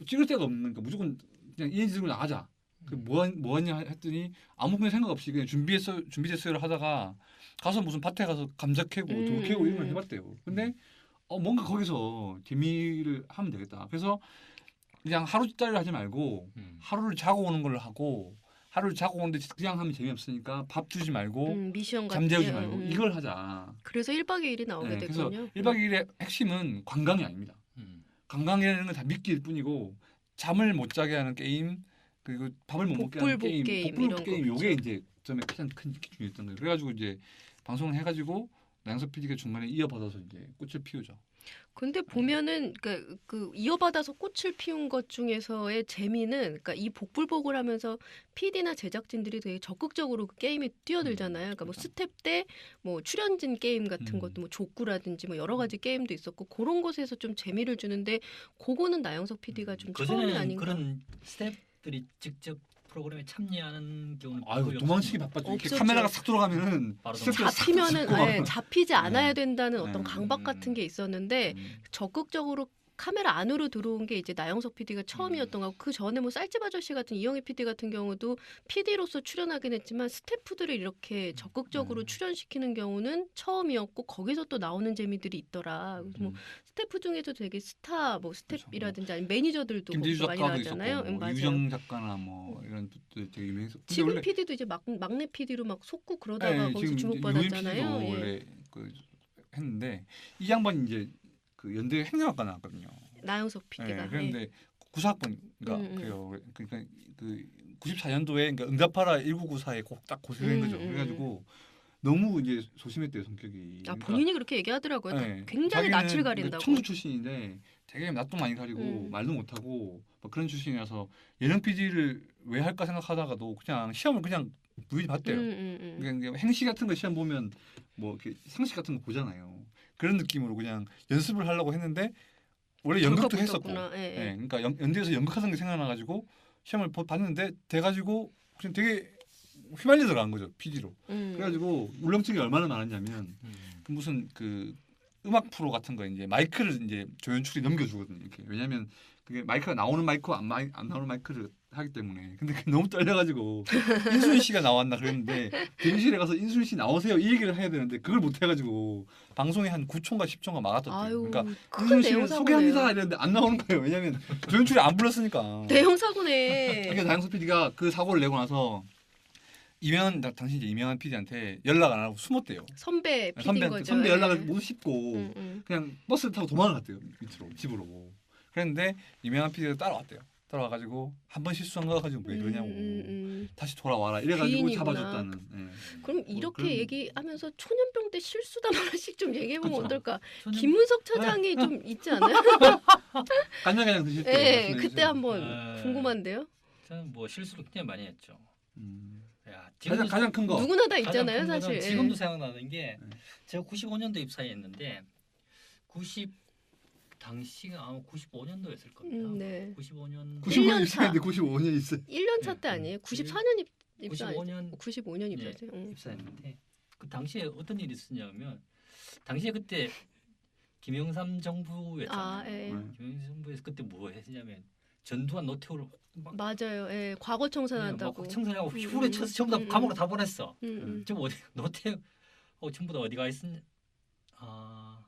[SPEAKER 4] 찍을 데가 없는 거니까 무조건 그냥 인지 들고 나가자. 그 뭐하냐 했더니 아무 그냥 생각 없이 그냥 준비됐어요를 하다가 가서 무슨 밭에 가서 감자 캐고 돌 캐고 이런 걸 해봤대요. 근데 뭔가 거기서 재미를 하면 되겠다. 그래서 그냥 하루짜리를 하지 말고 하루를 자고 오는 걸 하고 하루를 자고 오는데 그냥 하면 재미없으니까 밥 주지 말고
[SPEAKER 3] 미션 같은
[SPEAKER 4] 잠재우지 말고 이걸 하자.
[SPEAKER 3] 그래서 1박 2일이 나오게
[SPEAKER 4] 네,
[SPEAKER 3] 됐군요.
[SPEAKER 4] 그래서 1박 2일의 핵심은 관광이 아닙니다. 관광이라는 건 다 미끼일 뿐이고 잠을 못 자게 하는 게임 그리고 밥을 못 먹게 하는
[SPEAKER 3] 복불복
[SPEAKER 4] 게임,
[SPEAKER 3] 이런
[SPEAKER 4] 복불복 게임
[SPEAKER 3] 거
[SPEAKER 4] 요게
[SPEAKER 3] 그렇죠.
[SPEAKER 4] 이제 점에 가장 큰 중요했던 거예요. 그래가지고 이제 방송을 해가지고 나영석 PD가 중간에 이어받아서 이제 꽃을 피우죠.
[SPEAKER 3] 근데 보면은 그러니까 그 이어받아서 꽃을 피운 것 중에서의 재미는 그러니까 이 복불복을 하면서 PD나 제작진들이 되게 적극적으로 그 게임에 뛰어들잖아요. 그러니까 뭐
[SPEAKER 4] 그렇죠.
[SPEAKER 3] 스텝 때 뭐 출연진 게임 같은 것도 뭐 족구라든지 뭐 여러 가지 게임도 있었고 그런 것에서 좀 재미를 주는데 그거는 나영석 PD가 좀 처음이
[SPEAKER 2] 그전에는
[SPEAKER 3] 아닌가.
[SPEAKER 2] 그런 스태프들이 직접 프로그램에 참여하는 경우는
[SPEAKER 4] 아유
[SPEAKER 2] 거의
[SPEAKER 4] 도망치기
[SPEAKER 2] 없었습니다.
[SPEAKER 4] 바빴죠. 이렇게
[SPEAKER 3] 없었죠.
[SPEAKER 4] 카메라가 싹 돌아가면은
[SPEAKER 2] 바로
[SPEAKER 4] 스태프들 싹
[SPEAKER 3] 잡히면은
[SPEAKER 4] 잡고
[SPEAKER 3] 예, 잡히지 않아야 된다는
[SPEAKER 4] 네.
[SPEAKER 3] 어떤 강박 같은 게 있었는데 적극적으로 카메라 안으로 들어온 게 이제 나영석 PD가 처음이었던 거고 그 전에 뭐 쌀집 아저씨 같은 이영애 PD 같은 경우도 PD로서 출연하긴 했지만 스태프들을 이렇게 적극적으로 출연시키는 경우는 처음이었고 거기서 또 나오는 재미들이 있더라. 그래서 뭐 스태프 중에도 되게 스타 뭐 스태프이라든지 아니면 매니저들도
[SPEAKER 4] 김대주
[SPEAKER 3] 거기서 많이
[SPEAKER 4] 작가도
[SPEAKER 3] 나왔잖아요.
[SPEAKER 4] 있었고 뭐
[SPEAKER 3] 맞아요.
[SPEAKER 4] 유정 작가나 뭐 이런 분들 되게 유명했었고 근데
[SPEAKER 3] 지금
[SPEAKER 4] 원래
[SPEAKER 3] PD도 이제 막내 PD로 막 속고 그러다가
[SPEAKER 4] 네,
[SPEAKER 3] 거기서
[SPEAKER 4] 지금
[SPEAKER 3] 주목받았잖아요.
[SPEAKER 4] PD도
[SPEAKER 3] 예.
[SPEAKER 4] 원래 그 했는데 이 양반이 이제 그 연대 행정학과 나왔거든요.
[SPEAKER 3] 나영석 PD가.
[SPEAKER 4] 네, 그런데 94학번인가
[SPEAKER 3] 음.
[SPEAKER 4] 그래요. 그러니까 그 94년도에 그러니까 응답하라 1994에 딱 고생한 거죠.
[SPEAKER 3] 음.
[SPEAKER 4] 그래가지고 너무 이제 소심했대요 성격이.
[SPEAKER 3] 아 본인이 그렇게 얘기하더라고요.
[SPEAKER 4] 네,
[SPEAKER 3] 굉장히
[SPEAKER 4] 자기는
[SPEAKER 3] 낯을 가린다고.
[SPEAKER 4] 청주 출신인데 되게 낯도 많이 가리고 말도 못하고 뭐 그런 출신이라서 예능 PD를 왜 할까 생각하다가도 그냥 시험을 그냥 부인이 봤대요. 그러니까 행시 같은 거 시험 보면 뭐 이렇게 상식 같은 거 보잖아요. 그런 느낌으로 그냥 연습을 하려고 했는데 원래 연극도 했었고,
[SPEAKER 3] 예.
[SPEAKER 4] 그러니까 연대에서 연극하던 게 생각나가지고 시험을 봤는데 돼가지고 그냥 되게 휘말려 들어간 거죠 PD로. 그래가지고 울렁증이 얼마나 많았냐면 그 무슨 그 음악 프로 같은 거 이제 마이크를 이제 조연출이 넘겨주거든요. 이렇게 왜냐하면 그게 마이크가 나오는 마이크와 안 나오는 마이크를 하기 때문에. 근데 그게 너무 떨려가지고 인순 씨가 나왔나 그랬는데 대기실에 가서 인순 씨 나오세요 이 얘기를 해야 되는데 그걸 못 해가지고 방송에 한 9초인가 10초인가 막았었대요.
[SPEAKER 3] 아유,
[SPEAKER 4] 그러니까
[SPEAKER 3] 큰
[SPEAKER 4] 인순
[SPEAKER 3] 내용
[SPEAKER 4] 씨를
[SPEAKER 3] 사고네요.
[SPEAKER 4] 소개합니다 이랬는데 안 나오는 거예요. 왜냐하면 조연출이 안 불렀으니까.
[SPEAKER 3] 대형 사고네.
[SPEAKER 4] 그러니까 나영석 PD가 그 사고를 내고 나서 당시 이제 이명한 PD한테 연락 안 하고 숨었대요.
[SPEAKER 3] 선배 PD인 거죠.
[SPEAKER 4] 선배
[SPEAKER 3] 예.
[SPEAKER 4] 연락을 못 씹고
[SPEAKER 3] 음.
[SPEAKER 4] 그냥 버스를 타고 도망을 갔대요 밑으로 집으로. 그랬는데 이명한 PD가 따라왔대요. 따라와가지고 한 번 실수한 거 가지고 왜 그러냐고 다시 돌아와라 이래가지고
[SPEAKER 3] 귀인이구나.
[SPEAKER 4] 잡아줬다는. 예.
[SPEAKER 3] 그럼 이렇게
[SPEAKER 4] 그런-
[SPEAKER 3] 얘기하면서 초년병 때 실수담 하나씩 좀 얘기해보면
[SPEAKER 4] 그쵸.
[SPEAKER 3] 어떨까?
[SPEAKER 2] 저는
[SPEAKER 3] 김은석 차장이 좀 있지 않아요?
[SPEAKER 4] 간장간장 드실 때.
[SPEAKER 3] 예,
[SPEAKER 4] 말씀해
[SPEAKER 3] 그때
[SPEAKER 4] 주세요.
[SPEAKER 3] 한번 궁금한데요.
[SPEAKER 2] 저는 뭐 실수를 굉장히 많이 했죠.
[SPEAKER 4] 음.
[SPEAKER 2] 야,
[SPEAKER 4] 가장 큰 거.
[SPEAKER 3] 누구나 다
[SPEAKER 2] 가장
[SPEAKER 3] 있잖아요,
[SPEAKER 2] 큰 거는
[SPEAKER 3] 사실. 예.
[SPEAKER 2] 지금도 생각나는 게 제가 95년도 입사했는데 90 당시가 아마 95년도였을 겁니다.
[SPEAKER 3] 네.
[SPEAKER 2] 95년
[SPEAKER 4] 95년
[SPEAKER 3] 1년 차.
[SPEAKER 4] 입사했는데 95년 있어요.
[SPEAKER 3] 1년 차
[SPEAKER 2] 네.
[SPEAKER 3] 때 아니에요? 94년 입사
[SPEAKER 2] 95년
[SPEAKER 3] 95년
[SPEAKER 2] 예,
[SPEAKER 3] 입사했어요.
[SPEAKER 2] 입사했는데 그 당시에 어떤 일이 있었냐면 당시에 그때 김영삼 정부였잖아요.
[SPEAKER 3] 아, 예.
[SPEAKER 2] 김영삼 정부에서 그때 뭐 했냐면 전두환 노태우를 막
[SPEAKER 3] 맞아요. 예. 과거 청산한다고.
[SPEAKER 2] 청소하고 휘부려 쳐서 전부 다 감옥으로 다 보냈어. 좀 어디 노태우 전부 다 어디가 있었냐? 아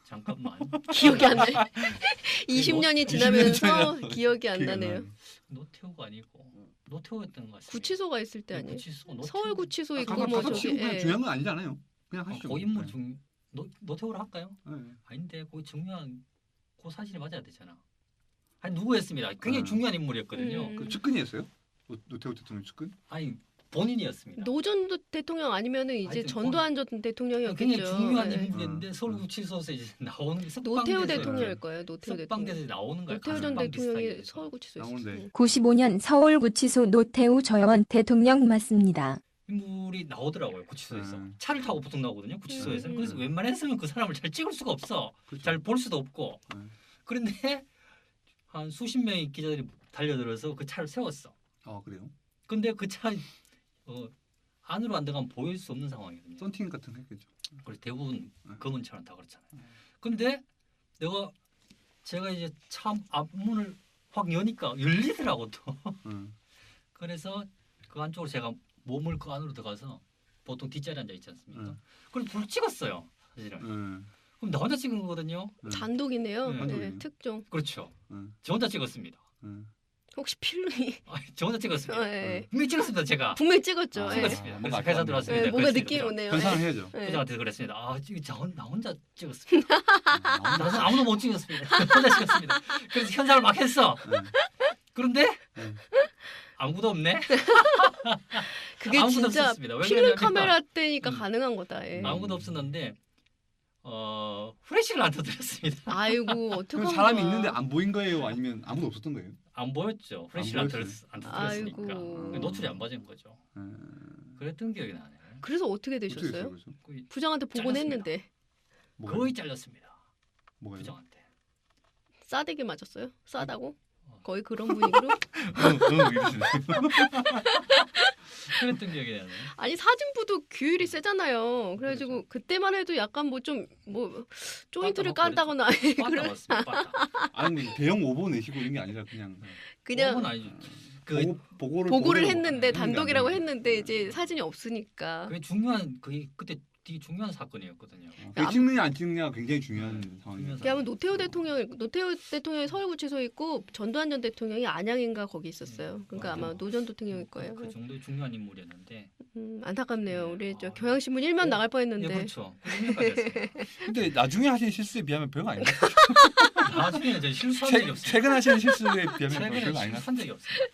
[SPEAKER 2] 잠깐만.
[SPEAKER 3] 기억이 안 나요. 20년이
[SPEAKER 4] 20년
[SPEAKER 3] 지나면서
[SPEAKER 4] 전이야.
[SPEAKER 3] 기억이 안
[SPEAKER 4] 기억이
[SPEAKER 3] 나네요.
[SPEAKER 4] 나네.
[SPEAKER 2] 노태우가 아니고 노태우였던 것 같습니다.
[SPEAKER 3] 구치소가 있을 때
[SPEAKER 2] 네,
[SPEAKER 3] 아니에요?
[SPEAKER 2] 구치소, 노태우.
[SPEAKER 3] 서울 구치소
[SPEAKER 4] 아,
[SPEAKER 3] 있고
[SPEAKER 4] 가끔
[SPEAKER 3] 뭐
[SPEAKER 4] 가끔
[SPEAKER 3] 저기
[SPEAKER 4] 치고 그냥
[SPEAKER 3] 예.
[SPEAKER 4] 중요한 건 아니잖아요. 그냥 하시죠.
[SPEAKER 2] 고인물
[SPEAKER 4] 네.
[SPEAKER 2] 중 노태우로 할까요?
[SPEAKER 4] 네.
[SPEAKER 2] 아닌데 거기 중요한 그 사실이 맞아야 되잖아. 아니 누구였습니다. 굉장히
[SPEAKER 4] 아.
[SPEAKER 2] 중요한 인물이었거든요.
[SPEAKER 3] 음.
[SPEAKER 4] 그 측근이었어요? 노태우 대통령 측근?
[SPEAKER 2] 아니 본인이었습니다.
[SPEAKER 3] 노 전 대통령 아니면은 이제
[SPEAKER 2] 하여튼
[SPEAKER 3] 전두환 전 대통령이었겠죠.
[SPEAKER 2] 굉장히 중요한
[SPEAKER 3] 예.
[SPEAKER 2] 인물이었는데 서울구치소에서 이제 나오는 게
[SPEAKER 3] 노태우
[SPEAKER 2] 석방돼서
[SPEAKER 3] 대통령일
[SPEAKER 2] 이렇게
[SPEAKER 3] 거예요. 노태우 대통령.
[SPEAKER 2] 석방돼서 나오는 거야.
[SPEAKER 3] 노태우 전
[SPEAKER 2] 가석방
[SPEAKER 3] 대통령이
[SPEAKER 2] 비슷하게 해서.
[SPEAKER 3] 서울구치소에
[SPEAKER 4] 나오는데.
[SPEAKER 3] 있었어요.
[SPEAKER 5] 95년 서울구치소 노태우 전 대통령 맞습니다.
[SPEAKER 2] 인물이 나오더라고요 구치소에서.
[SPEAKER 4] 음.
[SPEAKER 2] 차를 타고 보통 나오거든요 구치소에서.
[SPEAKER 3] 음.
[SPEAKER 2] 그래서 웬만했으면 그 사람을 잘 찍을 수가 없어.
[SPEAKER 4] 그렇죠.
[SPEAKER 2] 잘 볼 수도 없고.
[SPEAKER 4] 음.
[SPEAKER 2] 그런데 한 수십 명의 기자들이 달려들어서 그 차를 세웠어.
[SPEAKER 4] 아 그래요?
[SPEAKER 2] 근데 그 차 안으로 안 들어가면 보일 수 없는 상황이거든요.
[SPEAKER 4] 썬팅 같은 거 했겠죠.
[SPEAKER 2] 그래서 대부분
[SPEAKER 4] 음.
[SPEAKER 2] 검은 차는 다 그렇잖아요. 근데 제가 이제 차 앞문을 확 여니까 열리더라고 또.
[SPEAKER 4] 음.
[SPEAKER 2] 그래서 그 안쪽으로 제가 몸을 그 안으로 들어가서 보통 뒷자리에 앉아 있지 않습니까? 그래서 불 찍었어요 사실은. 그럼 나 혼자 찍은 거거든요.
[SPEAKER 3] 단독이네요.
[SPEAKER 2] 네.
[SPEAKER 3] 네,
[SPEAKER 4] 단독이네요.
[SPEAKER 3] 특종.
[SPEAKER 2] 그렇죠. 저 혼자 찍었습니다.
[SPEAKER 3] 혹시 필름이
[SPEAKER 2] 저 혼자 찍었습니다.
[SPEAKER 3] 예.
[SPEAKER 2] 분명히 찍었습니다 제가.
[SPEAKER 3] 분명히 찍었죠.
[SPEAKER 4] 아,
[SPEAKER 3] 예.
[SPEAKER 2] 찍었습니다.
[SPEAKER 4] 뭔가
[SPEAKER 2] 그래서 회사
[SPEAKER 4] 안
[SPEAKER 2] 들어왔습니다.
[SPEAKER 3] 예, 뭔가
[SPEAKER 2] 그랬습니다.
[SPEAKER 3] 느낌이 오네요.
[SPEAKER 4] 변상을
[SPEAKER 3] 예.
[SPEAKER 4] 해야죠.
[SPEAKER 3] 예.
[SPEAKER 2] 회장한테 그랬습니다. 나 혼자 찍었습니다. 나는 아무도 못 찍었습니다. 혼자 찍었습니다. 그래서 현상을 막 했어. 그런데 아무도 없네.
[SPEAKER 3] 그게
[SPEAKER 2] 아무것도
[SPEAKER 3] 진짜
[SPEAKER 2] 없었습니다. 왜
[SPEAKER 3] 필름
[SPEAKER 2] 그러냐니까
[SPEAKER 3] 카메라 때니까
[SPEAKER 2] 음.
[SPEAKER 3] 가능한 거다. 예.
[SPEAKER 2] 아무도 없었는데 후레쉬를 안 터뜨렸습니다.
[SPEAKER 3] 아이고
[SPEAKER 4] 그럼
[SPEAKER 3] 어떡한
[SPEAKER 4] 사람이
[SPEAKER 3] 거야.
[SPEAKER 4] 있는데 안 보인 거예요? 아니면 아무도 없었던 거예요?
[SPEAKER 2] 안 보였죠. 후레쉬를 안
[SPEAKER 4] 보였어요?
[SPEAKER 2] 터뜨렸으니까
[SPEAKER 3] 아이고.
[SPEAKER 2] 노출이 안 맞은 거죠. 그랬던 기억이 나네요.
[SPEAKER 3] 그래서 어떻게
[SPEAKER 4] 어떻게
[SPEAKER 3] 되셨어요?
[SPEAKER 4] 됐어요, 그래서?
[SPEAKER 2] 거의,
[SPEAKER 3] 부장한테 보곤
[SPEAKER 2] 잘렸습니다.
[SPEAKER 3] 했는데
[SPEAKER 2] 거의 잘렸습니다.
[SPEAKER 4] 뭐가요?
[SPEAKER 2] 부장한테.
[SPEAKER 3] 싸대기 맞았어요? 싸다고?
[SPEAKER 2] 어.
[SPEAKER 3] 거의 그런 분위기로?
[SPEAKER 4] 이러시네.
[SPEAKER 2] 그랬던 기억이 나네요.
[SPEAKER 3] 아니 사진부도 규율이 세잖아요. 그래가지고 그때만 해도 약간 뭐 좀 뭐 조인트를
[SPEAKER 2] 빠따
[SPEAKER 3] 깐다거나
[SPEAKER 2] 빠따 맞습니다. 빠따.
[SPEAKER 4] 아니 뭐 대형 오보 내시고 이런 게 아니라 그냥
[SPEAKER 3] 그냥
[SPEAKER 2] 아니죠. 그
[SPEAKER 4] 보고를
[SPEAKER 3] 보고를
[SPEAKER 4] 보고
[SPEAKER 3] 했는데
[SPEAKER 4] 하는 게
[SPEAKER 3] 단독이라고
[SPEAKER 4] 아니라.
[SPEAKER 3] 했는데 이제 사진이 없으니까.
[SPEAKER 2] 그게 중요한 그때 되게 중요한 사건이었거든요.
[SPEAKER 4] 그게 찍느냐 안 찍느냐가 굉장히 중요한 상황이에요.
[SPEAKER 2] 중요한
[SPEAKER 3] 왜냐하면 노태우 대통령이 서울구치소에 있고 전두환 전 대통령이 안양인가 거기 있었어요. 그러니까 아마 노 전 대통령일 거예요.
[SPEAKER 2] 그 정도의 중요한 인물이었는데.
[SPEAKER 3] 안타깝네요. 우리 저
[SPEAKER 2] 아.
[SPEAKER 3] 경향신문 1만 나갈
[SPEAKER 2] 예,
[SPEAKER 3] 뻔했는데.
[SPEAKER 2] 그렇죠. 그 정도까지 했어요.
[SPEAKER 4] 근데 나중에 하신 실수에 비하면 별거 아닌가?
[SPEAKER 2] 나중에는 저 실수한 적이 없어요.
[SPEAKER 4] 최근 하신 실수에 비하면
[SPEAKER 2] 최근에
[SPEAKER 4] 별거 아닌가?
[SPEAKER 2] 실수한 적이 없어요.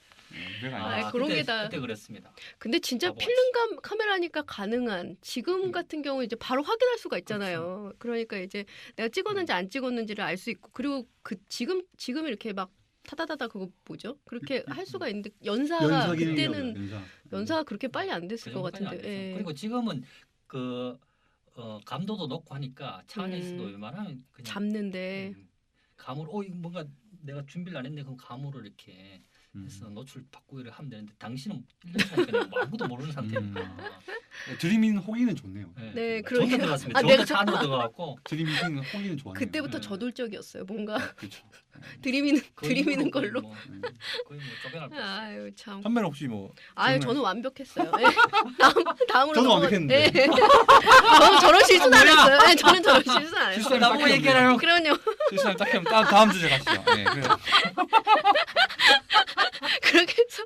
[SPEAKER 4] 별거
[SPEAKER 3] 아,
[SPEAKER 4] 아닌가?
[SPEAKER 3] 그런
[SPEAKER 2] 그때,
[SPEAKER 3] 게 다-
[SPEAKER 2] 그때 그랬습니다.
[SPEAKER 3] 근데 진짜
[SPEAKER 2] 바보
[SPEAKER 3] 필름 카메라니까 가능한 지금 같은 경우 이제 바로 확인할 수가 있잖아요.
[SPEAKER 2] 그렇죠.
[SPEAKER 3] 그러니까 이제 내가 찍었는지 안 찍었는지를 알 수 있고 그리고 그 지금 이렇게 막 타다다다 그거 뭐죠? 그렇게 할 수가 있는데 연사가 그때는 연사가 그렇게 빨리 안 됐을
[SPEAKER 2] 그
[SPEAKER 3] 것
[SPEAKER 2] 정도까지 안
[SPEAKER 3] 같은데.
[SPEAKER 2] 됐죠.
[SPEAKER 3] 예.
[SPEAKER 2] 그리고 지금은 그 감도도 높고 하니까 차 안에서도
[SPEAKER 3] 음.
[SPEAKER 2] 웬만하면 그냥
[SPEAKER 3] 잡는데
[SPEAKER 2] 감으로 이거 뭔가 내가 준비를 안 했네 그럼 감으로 이렇게 해서 노출 바꾸기를 하면 되는데 당신은 1년 전에 그냥 뭐 아무도 모르는 상태니까.
[SPEAKER 4] 드림인 호기는 좋네요.
[SPEAKER 3] 네,
[SPEAKER 2] 저 혼자
[SPEAKER 3] 그러게요.
[SPEAKER 2] 들어갔습니다.
[SPEAKER 3] 아,
[SPEAKER 2] 저 혼자
[SPEAKER 3] 내가
[SPEAKER 2] 차 안으로 들어갔고
[SPEAKER 4] 드림인 호기는 좋아하네요.
[SPEAKER 3] 그때부터
[SPEAKER 2] 네.
[SPEAKER 3] 저돌적이었어요. 뭔가
[SPEAKER 4] 그렇죠.
[SPEAKER 3] 드리미는
[SPEAKER 2] 거의
[SPEAKER 3] 드리미는
[SPEAKER 2] 거의
[SPEAKER 3] 걸로.
[SPEAKER 2] 뭐, 거의 뭐 쫓겨날 뻔했어요.
[SPEAKER 3] 아유 참.
[SPEAKER 4] 선배는 혹시 뭐
[SPEAKER 3] 아유
[SPEAKER 4] 정말-
[SPEAKER 3] 저는 완벽했어요. 예. 다음으로
[SPEAKER 4] 저도
[SPEAKER 3] 넘어가-
[SPEAKER 4] 완벽했는데.
[SPEAKER 3] 네. 저는 저런 실수는 안 했어요. 네, 저는 저런 실수는 안 했어요.
[SPEAKER 4] 실수는
[SPEAKER 2] 나보고
[SPEAKER 4] 딱히
[SPEAKER 2] 얘기하라고.
[SPEAKER 4] 없네요.
[SPEAKER 3] 그럼요.
[SPEAKER 4] 실수는 딱히 없- 다음 주제 가시죠. 네, 그래요.
[SPEAKER 3] 그렇게 해서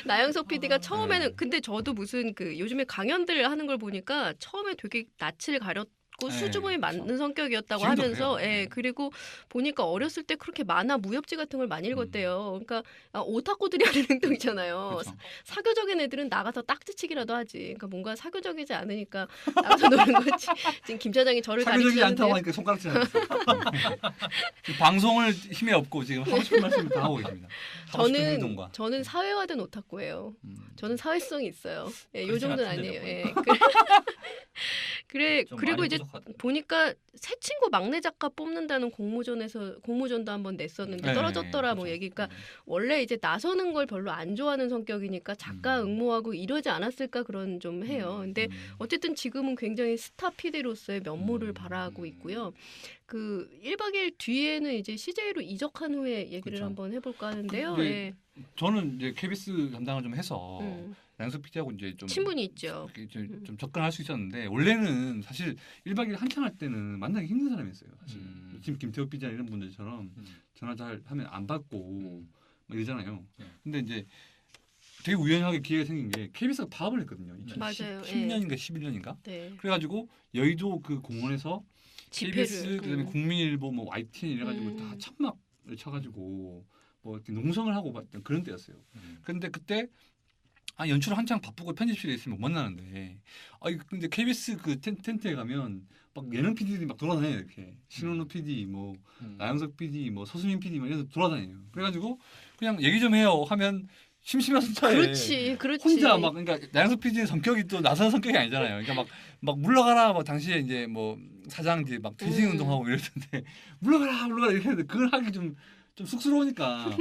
[SPEAKER 3] 나영석 PD가 처음에는
[SPEAKER 4] 네.
[SPEAKER 3] 근데 저도 무슨 그 요즘에 강연들을 하는 걸 보니까 처음에 되게 낯을 가렸고
[SPEAKER 4] 네,
[SPEAKER 3] 수줍음이
[SPEAKER 4] 그렇죠.
[SPEAKER 3] 많은 성격이었다고
[SPEAKER 4] 지금도
[SPEAKER 3] 하면서
[SPEAKER 4] 그래요.
[SPEAKER 3] 예
[SPEAKER 4] 네.
[SPEAKER 3] 그리고 보니까 어렸을 때 그렇게 만화 무협지 같은 걸 많이 읽었대요. 그러니까 오타쿠들이 하는 행동이잖아요.
[SPEAKER 4] 그렇죠.
[SPEAKER 3] 사교적인 애들은 나가서 딱지치기라도 하지. 그러니까 뭔가 사교적이지 않으니까 나가서 노는 거지. 지금 김 차장이 저를
[SPEAKER 4] 사교적이지 않다고
[SPEAKER 3] 가리키는데
[SPEAKER 4] 하니까 손가락질 하셨어요. 방송을 힘에 업고 지금 하고 싶은 말씀을 다 하고 계십니다. 하고 싶은 행동과.
[SPEAKER 3] 저는 사회화된 오타쿠예요. 저는 사회성이 있어요. 예, 요
[SPEAKER 2] 그렇지
[SPEAKER 3] 정도는
[SPEAKER 2] 않던데,
[SPEAKER 3] 아니에요.
[SPEAKER 2] 보니까.
[SPEAKER 3] 예. 그래
[SPEAKER 2] 좀
[SPEAKER 3] 그리고
[SPEAKER 2] 많이
[SPEAKER 3] 이제
[SPEAKER 2] 부족하던데.
[SPEAKER 3] 보니까 새 친구 막내 작가 뽑는다는 공모전도 한번 냈었는데
[SPEAKER 4] 네,
[SPEAKER 3] 떨어졌더라 뭐
[SPEAKER 4] 그렇죠.
[SPEAKER 3] 얘기가 원래 이제 나서는 걸 별로 안 좋아하는 성격이니까 작가 응모하고 이러지 않았을까 그런 좀 해요. 근데 어쨌든 지금은 굉장히 스타 PD로서의 면모를 발하고 있고요. 그 1박 2일 뒤에는 이제 CJ로 이적한 후에 얘기를
[SPEAKER 4] 그렇죠.
[SPEAKER 3] 한번 해볼까 하는데요.
[SPEAKER 4] 근데
[SPEAKER 3] 예.
[SPEAKER 4] 저는 이제 KBS 담당을 좀 해서 양석 PD하고 이제 좀
[SPEAKER 3] 친분이 있죠.
[SPEAKER 4] 이렇게 좀 접근할 수 있었는데 원래는 사실 1박 2일 한창 할 때는 만나기 힘든 사람이었어요. 사실 지금 김태호 PD나 이런 분들처럼 전화 잘 하면 안 받고 막 이러잖아요. 근데 이제 되게 우연하게 기회가 생긴 게 KBS가 파업을 했거든요.
[SPEAKER 3] 맞아요.
[SPEAKER 4] 2010년인가 11년인가.
[SPEAKER 3] 네.
[SPEAKER 4] 그래가지고 여의도 그 공원에서 KBS
[SPEAKER 3] 집회를
[SPEAKER 4] 그다음에 국민일보 뭐 YTN 이래가지고 다 천막을 쳐가지고 뭐 이렇게 농성을 하고 봤던 그런 때였어요. 그런데 그때 연출 한창 바쁘고 편집실에 있으면 못 만나는데 근데 KBS 그 텐트에 가면 막 예능 PD들이 막 돌아다녀요. 이렇게 신원우 PD 뭐 나영석 PD 뭐 서수민 PD 막 이래서 돌아다녀요. 그래가지고 그냥 얘기 좀 해요 하면 심심한 차에
[SPEAKER 3] 그렇지.
[SPEAKER 4] 혼자 막 그러니까 나영석 PD는 성격이 또 나선 성격이 아니잖아요. 그러니까 막 물러가라 막 당시에 이제 뭐 사장들이 막 퇴진 운동하고 이랬는데 물러가라 이렇게 했는데 그걸 하기 좀 쑥스러우니까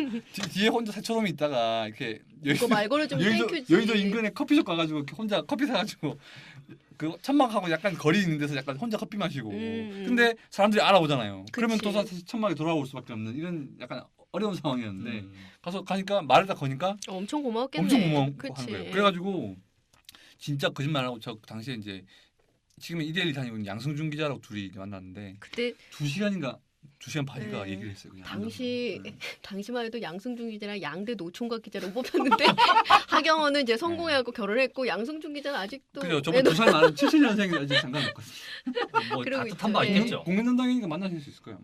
[SPEAKER 4] 뒤에 혼자 새처럼 있다가 이렇게
[SPEAKER 3] 그거 말고는 좀 땡큐지.
[SPEAKER 4] 여의도 인근에 커피숍 가가지고 이렇게 혼자 커피 사가지고 그 천막하고 약간 거리 있는 데서 약간 혼자 커피 마시고 근데 사람들이 알아오잖아요. 그러면 또 다시 천막에 돌아올 수밖에 없는 이런 약간 어려운 상황이었는데 가니까 말을 다 거니까
[SPEAKER 3] 엄청 고마웠겠네.
[SPEAKER 4] 엄청 고마운
[SPEAKER 3] 그치.
[SPEAKER 4] 거예요. 그래가지고 진짜 거짓말하고 저 당시에 이제 지금은 이데일리 다니고 있는 양승준 기자라고 둘이 만났는데
[SPEAKER 3] 그때
[SPEAKER 4] 2시간 반인가 얘기를 했어요. 그냥
[SPEAKER 3] 당시만 해도 양승준 기자랑 양대 노총각 기자로 뽑혔는데 하경원은 이제 성공해갖고 결혼했고 양승준 기자는 아직도
[SPEAKER 4] 그죠. 저보다 2살 많은 77년생이 아직 상관없거든요.
[SPEAKER 2] 뭐
[SPEAKER 3] 그러고
[SPEAKER 2] 따뜻한
[SPEAKER 3] 있죠.
[SPEAKER 2] 바
[SPEAKER 3] 예.
[SPEAKER 2] 있겠죠.
[SPEAKER 4] 공연담당이니까 만나실 수 있을 거예요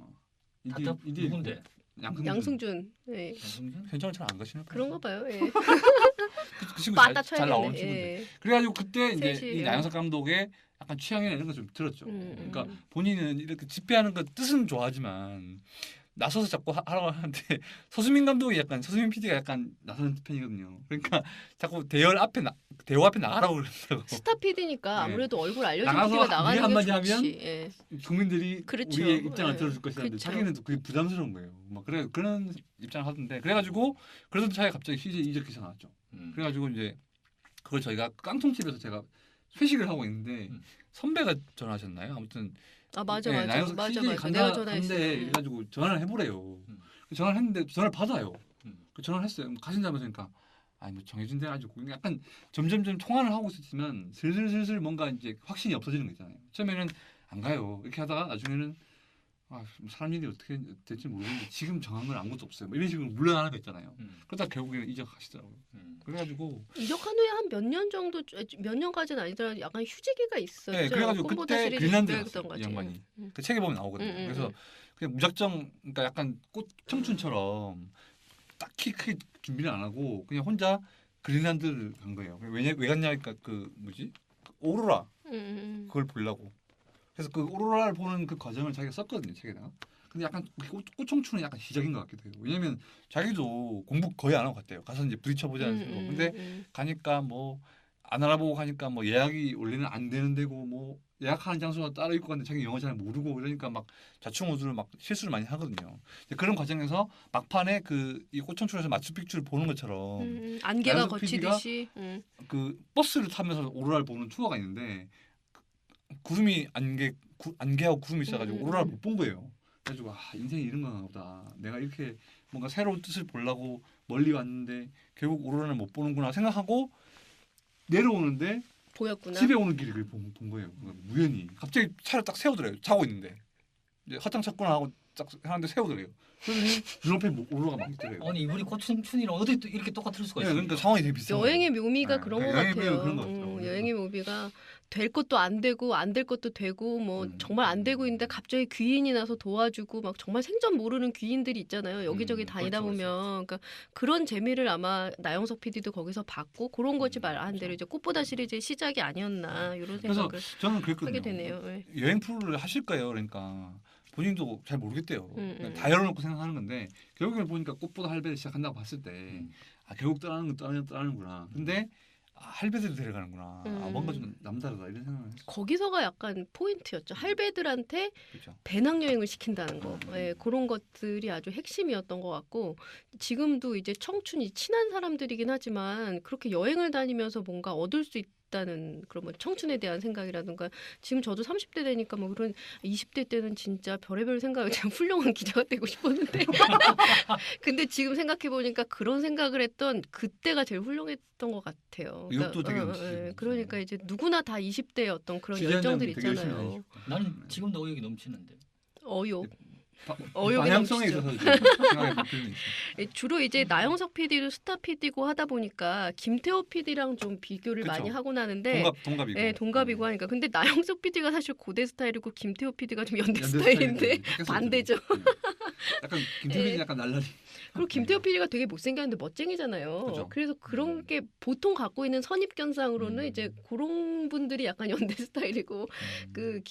[SPEAKER 4] 아마.
[SPEAKER 2] 누군데?
[SPEAKER 3] 양승준. 네.
[SPEAKER 2] 양승준?
[SPEAKER 4] 현장을 잘 안 가시나 봐요.
[SPEAKER 3] 그런가 봐요. 예.
[SPEAKER 4] 그 친구
[SPEAKER 3] 빠따
[SPEAKER 4] 잘 나오는
[SPEAKER 3] 쳐야겠네.
[SPEAKER 4] 친구인데.
[SPEAKER 3] 예.
[SPEAKER 4] 그래가지고 그때 이제
[SPEAKER 3] 셋이,
[SPEAKER 4] 이
[SPEAKER 3] 예.
[SPEAKER 4] 나영석 감독의 약간 취향이나 이런 거 좀 들었죠. 그러니까 본인은 이렇게 집회하는 거 뜻은 좋아하지만 나서서 자꾸 하라고 하는데 서수민 PD가 약간 나서는 편이거든요. 그러니까 자꾸 대화 앞에 나가라고 그러더라고.
[SPEAKER 3] 스타 PD니까
[SPEAKER 4] 네.
[SPEAKER 3] 아무래도 얼굴 알려진
[SPEAKER 4] 나가서
[SPEAKER 3] PD가
[SPEAKER 4] 우리
[SPEAKER 3] 나가는
[SPEAKER 4] 한마디
[SPEAKER 3] 게 좋지.
[SPEAKER 4] 하면
[SPEAKER 3] 예.
[SPEAKER 4] 국민들이
[SPEAKER 3] 그렇죠.
[SPEAKER 4] 우리의 입장을
[SPEAKER 3] 예.
[SPEAKER 4] 들어줄 것이라는데
[SPEAKER 3] 그렇죠.
[SPEAKER 4] 자기는 또 그게 부담스러운 거예요. 막 그런 입장을 하던데 그래가지고 그러던 차에 갑자기 이적 기사 나왔죠. 그래가지고 이제 그걸 저희가 깡통집에서 제가 회식을 하고 있는데 선배가 전화하셨나요? 아무튼
[SPEAKER 3] 맞아.
[SPEAKER 4] 나영석
[SPEAKER 3] 맞아.
[SPEAKER 4] CJ
[SPEAKER 3] 내가 전화했어.
[SPEAKER 4] 그래가지고 전화를 해보래요. 전화를 했는데 전화를 받아요. 그 전화를 했어요. 가신다면서 그러니까 뭐 정해진 데 가지고 약간 점점점 통화를 하고 있었지만 슬슬 뭔가 이제 확신이 없어지는 거 있잖아요. 처음에는 안 가요. 이렇게 하다가 나중에는 사람 일이 어떻게 될지 모르겠는데 지금 정한 건 아무것도 없어요. 뭐 이런 식으로 물러나는 거 있잖아요. 그러다 결국에는 이적하시더라고요. 그래가지고
[SPEAKER 3] 이적한 후에 한 몇 년 정도 몇 년까지는 아니더라도 약간 휴지기가 있었죠.
[SPEAKER 4] 네, 그래가지고
[SPEAKER 3] 꿈보다
[SPEAKER 4] 그때
[SPEAKER 3] 시리즈
[SPEAKER 4] 그린란드
[SPEAKER 3] 기다렸던
[SPEAKER 4] 갔어요. 이
[SPEAKER 3] 거지.
[SPEAKER 4] 양반이. 그 책에 보면 나오거든요. 그래서 그냥 무작정 그러니까 약간 꽃 청춘처럼 딱히 크게 준비를 안 하고 그냥 혼자 그린란드를 간 거예요. 왜 갔냐니까 그 오로라 그걸 보려고. 그래서 그 오로라를 보는 그 과정을 자기가 썼거든요 책에다가. 근데 약간 꽃청춘은 약간 시작인 것 같기도 해요. 왜냐면 자기도 공부 거의 안 하고 갔대요. 가서 이제 부딪혀보자는 식으로. 근데 가니까 뭐 안 알아보고 가니까 뭐 예약이 원래는 안 되는 데고 뭐 예약하는 장소가 따로 있고 근데 자기 영어 잘 모르고 그러니까 막 좌충우돌을 막 실수를 많이 하거든요. 그런 과정에서 막판에 이 꽃청춘에서 마추픽추를 보는 것처럼
[SPEAKER 3] 안개가
[SPEAKER 4] 나영석
[SPEAKER 3] 거치듯이
[SPEAKER 4] 그 버스를 타면서 오로라를 보는 투어가 있는데 구름이 안개하고 구름이 있어가지고 오로라를 못 본 거예요. 그래가지고 인생이 이런 건가 보다. 내가 이렇게 뭔가 새로운 뜻을 보려고 멀리 왔는데 결국 오로라를 못 보는구나 생각하고 내려오는데
[SPEAKER 3] 보였구나.
[SPEAKER 4] 집에 오는 길에 본 거예요. 우연히 갑자기 차를 딱 세우더래요. 자고 있는데 이제 화장 쳤구나 하고 딱 하는데 세우더래요. 그러더니 눈앞에 오로라가 막 있더래요.
[SPEAKER 2] 아니 우리 꽃춘춘이랑 어디 또 이렇게 똑같을 수가 있어요?
[SPEAKER 4] 그러니까 상황이 되게 비슷한
[SPEAKER 3] 여행의
[SPEAKER 4] 거예요.
[SPEAKER 3] 묘미가
[SPEAKER 4] 네,
[SPEAKER 3] 그런 것
[SPEAKER 4] 여행의
[SPEAKER 3] 같아요.
[SPEAKER 4] 묘미가 그런 것 같더라고요.
[SPEAKER 3] 여행의 묘미가 될 것도 안 되고 안 될 것도 되고 뭐 정말 안 되고 있는데 갑자기 귀인이 나서 도와주고 막 정말 생전 모르는 귀인들이 있잖아요. 여기저기 다니다
[SPEAKER 4] 그렇죠,
[SPEAKER 3] 보면 그러니까 그런 재미를 아마 나영석 PD도 거기서 받고 그런 거지 말한 대로 이제 꽃보다 시리즈의 시작이 아니었나 이런
[SPEAKER 4] 그래서
[SPEAKER 3] 생각을
[SPEAKER 4] 저는 그랬거든요.
[SPEAKER 3] 하게 되네요. 네.
[SPEAKER 4] 여행 프로를 하실 거예요. 그러니까 본인도 잘 모르겠대요. 그냥 다 열어놓고 생각하는 건데 결국에 보니까 꽃보다 할배를 시작한다고 봤을 때 결국 떠나는 건 떠나는구나. 근데 할배들이 데려가는구나. 뭔가 좀 남다르다 이런 생각을 했어요.
[SPEAKER 3] 거기서가 약간 포인트였죠. 할배들한테
[SPEAKER 4] 그렇죠.
[SPEAKER 3] 배낭여행을 시킨다는 거. 예, 그런 것들이 아주 핵심이었던 것 같고 지금도 이제 청춘이 친한 사람들이긴 하지만 그렇게 여행을 다니면서 뭔가 얻을 수 없다는 그런 뭐 청춘에 대한 생각이라든가 지금 저도 30대 되니까 뭐 그런 20대 때는 진짜 별의별 생각을 참 훌륭한 기자가 되고 싶었는데 근데 지금 생각해 보니까 그런 생각을 했던 그때가 제일 훌륭했던 것 같아요.
[SPEAKER 4] 의욕도 되게 넘치시고.
[SPEAKER 3] 그러니까 이제 누구나 다 20대의 어떤 그런
[SPEAKER 4] 기자님
[SPEAKER 3] 열정들이
[SPEAKER 4] 되게 열심히
[SPEAKER 3] 있잖아요.
[SPEAKER 4] 다니시고.
[SPEAKER 2] 나는 지금도 의욕이 넘치는데.
[SPEAKER 3] 어욕.
[SPEAKER 4] 바-
[SPEAKER 3] 어욕이
[SPEAKER 4] 방향성에
[SPEAKER 3] 넘치죠.
[SPEAKER 4] 있어서 좀 생각이 바뀌는 게 있어요.
[SPEAKER 3] 주로 이제 나영석 PD도 스타 PD고 하다 보니까 김태호 PD랑 좀 비교를
[SPEAKER 4] 그쵸.
[SPEAKER 3] 많이 하고 나는데
[SPEAKER 4] 동갑이고.
[SPEAKER 3] 네, 동갑이고 하니까 근데 나영석 PD가 사실 고대 스타일이고 김태호 PD가 좀 연대
[SPEAKER 4] 연대
[SPEAKER 3] 스타일인데
[SPEAKER 4] 스타일인데
[SPEAKER 3] 반대죠.
[SPEAKER 4] 약간 김태민이 약간 날라리.
[SPEAKER 3] 그리고 김태호 PD가 되게 못생겼는데 멋쟁이잖아요.
[SPEAKER 4] 그죠.
[SPEAKER 3] 그래서 그런 게 보통 갖고 있는 선입견상으로는
[SPEAKER 2] 음.
[SPEAKER 3] 이제 그런 분들이 약간 연대 스타일이고 그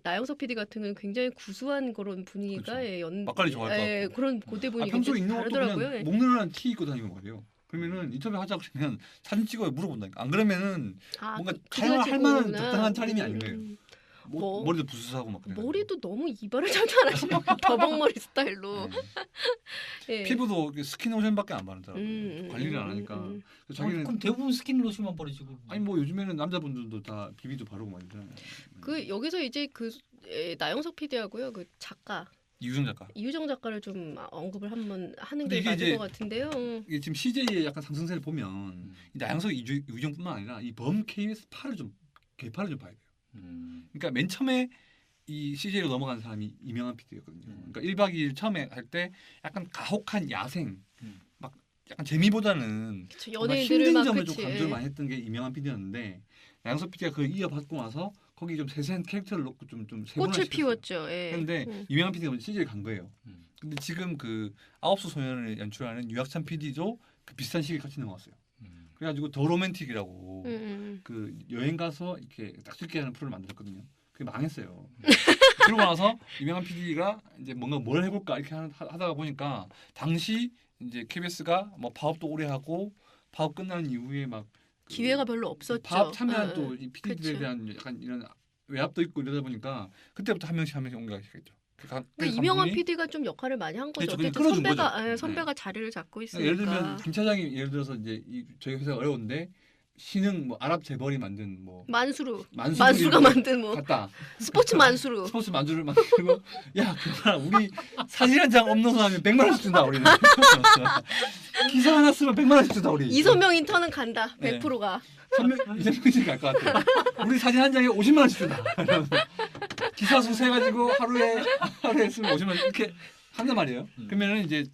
[SPEAKER 3] 나영석 PD 같은 경우는 굉장히 구수한 그런 분위기가
[SPEAKER 4] 그쵸.
[SPEAKER 3] 예,
[SPEAKER 4] 막걸리 좋아할 것
[SPEAKER 3] 예,
[SPEAKER 4] 같고.
[SPEAKER 3] 그런 고대 분위기
[SPEAKER 4] 평소에 있는 것도
[SPEAKER 3] 다르더라고요.
[SPEAKER 4] 그냥
[SPEAKER 3] 예.
[SPEAKER 4] 목늘한 티 입고 다니고 말이에요. 그러면은 인터뷰 하자 그러면 사진 찍어요 물어본다니까. 안 그러면은
[SPEAKER 3] 아,
[SPEAKER 4] 뭔가
[SPEAKER 3] 기가
[SPEAKER 4] 할 만한
[SPEAKER 3] 지고구나.
[SPEAKER 4] 적당한 차림이 아닌 거예요.
[SPEAKER 3] 뭐,
[SPEAKER 4] 머리도 부스스하고 막 그래.
[SPEAKER 3] 머리도 너무 이발을 잘 잘하시는 더벅머리 스타일로. 예.
[SPEAKER 4] 피부도 스킨로션밖에 안 바르더라고요. 관리를 안 하니까. 그래서 자기는
[SPEAKER 2] 그럼 대부분 스킨 로션만 버리시고.
[SPEAKER 4] 아니 뭐 요즘에는 남자분들도 다 비비도 바르고 많이 하잖아요.
[SPEAKER 3] 그 여기서 이제 나영석 PD하고요 그 작가
[SPEAKER 4] 이유정 작가.
[SPEAKER 3] 이유정 작가를 좀 언급을 한번 하는
[SPEAKER 4] 근데
[SPEAKER 3] 게
[SPEAKER 4] 이게
[SPEAKER 3] 맞을
[SPEAKER 4] 이제
[SPEAKER 3] 것 같은데요.
[SPEAKER 4] 이게 지금 CJ의 약간 상승세를 보면 이 나영석 이유정뿐만 아니라 이 범 KBS 파를 좀 개파를 좀 봐야 돼요. 그러니까 맨 처음에 이 CJ로 넘어간 사람이 이명한 PD였거든요. 그러니까 1박 2일 처음에 할 때 약간 가혹한 야생, 막 약간 재미보다는
[SPEAKER 3] 그쵸,
[SPEAKER 4] 정말
[SPEAKER 3] 연예인들을
[SPEAKER 4] 힘든
[SPEAKER 3] 막
[SPEAKER 4] 점을 좀
[SPEAKER 3] 그치.
[SPEAKER 4] 강조를 많이 했던 게 이명한 PD였는데 나영석 PD가 그걸 이어받고 나서 거기 좀 세세한 캐릭터를 넣고 좀
[SPEAKER 3] 꽃을
[SPEAKER 4] 세분화시켰어요.
[SPEAKER 3] 피웠죠. 예.
[SPEAKER 4] 그런데 이명한 PD가 CJ를 간 거예요. 근데 지금 그 아홉수 소년을 연출하는 유학찬 PD도 그 비슷한 시기에 같이 넘어왔어요. 그래가지고 더 로맨틱이라고 그 여행 가서 이렇게 딱지게 하는 프로를 만들었거든요. 그게 망했어요. 그러고 나서 이명한 PD가 이제 뭔가 뭘 해볼까 이렇게 하다가 보니까 당시 이제 KBS가 뭐 파업도 오래 하고 파업 끝난 이후에 막
[SPEAKER 3] 기회가 별로 없었죠.
[SPEAKER 4] 파업 참여한
[SPEAKER 3] 예,
[SPEAKER 4] 또 이 PD들에
[SPEAKER 3] 그쵸.
[SPEAKER 4] 대한 약간 이런 외압도 있고 이러다 보니까 그때부터 한 명씩 옮겨가게 됐죠.
[SPEAKER 3] 그러니까 이명환 PD가 좀 역할을 많이 한 거죠.
[SPEAKER 4] 그렇죠. 그냥
[SPEAKER 3] 어쨌든
[SPEAKER 4] 끌어준
[SPEAKER 3] 선배가
[SPEAKER 4] 거죠.
[SPEAKER 3] 예, 선배가 자리를 잡고 있으니까.
[SPEAKER 4] 예를 들면 김 차장이 예를 들어서 이제 저희 회사가 어려운데 신흥 뭐 아랍 재벌이 만든 뭐
[SPEAKER 3] 만수가 만든 뭐
[SPEAKER 4] 갔다
[SPEAKER 3] 스포츠 만수루.
[SPEAKER 4] 스포츠 만주를 만들고 야 그만 우리 사진 한 장 업로드하면 100만 원씩 준다 우리는 기사 하나 쓰면 100만 원씩 준다 우리
[SPEAKER 3] 이소명 인턴은 간다.
[SPEAKER 4] 네.
[SPEAKER 3] 100%가.
[SPEAKER 4] 이재명이 갈것 같아. 우리 사진 한 장에 50만 원씩 준다. 기사 수 세가지고 하루에 쓰면 50만 원 이렇게 한단 말이에요. 그러면은 이제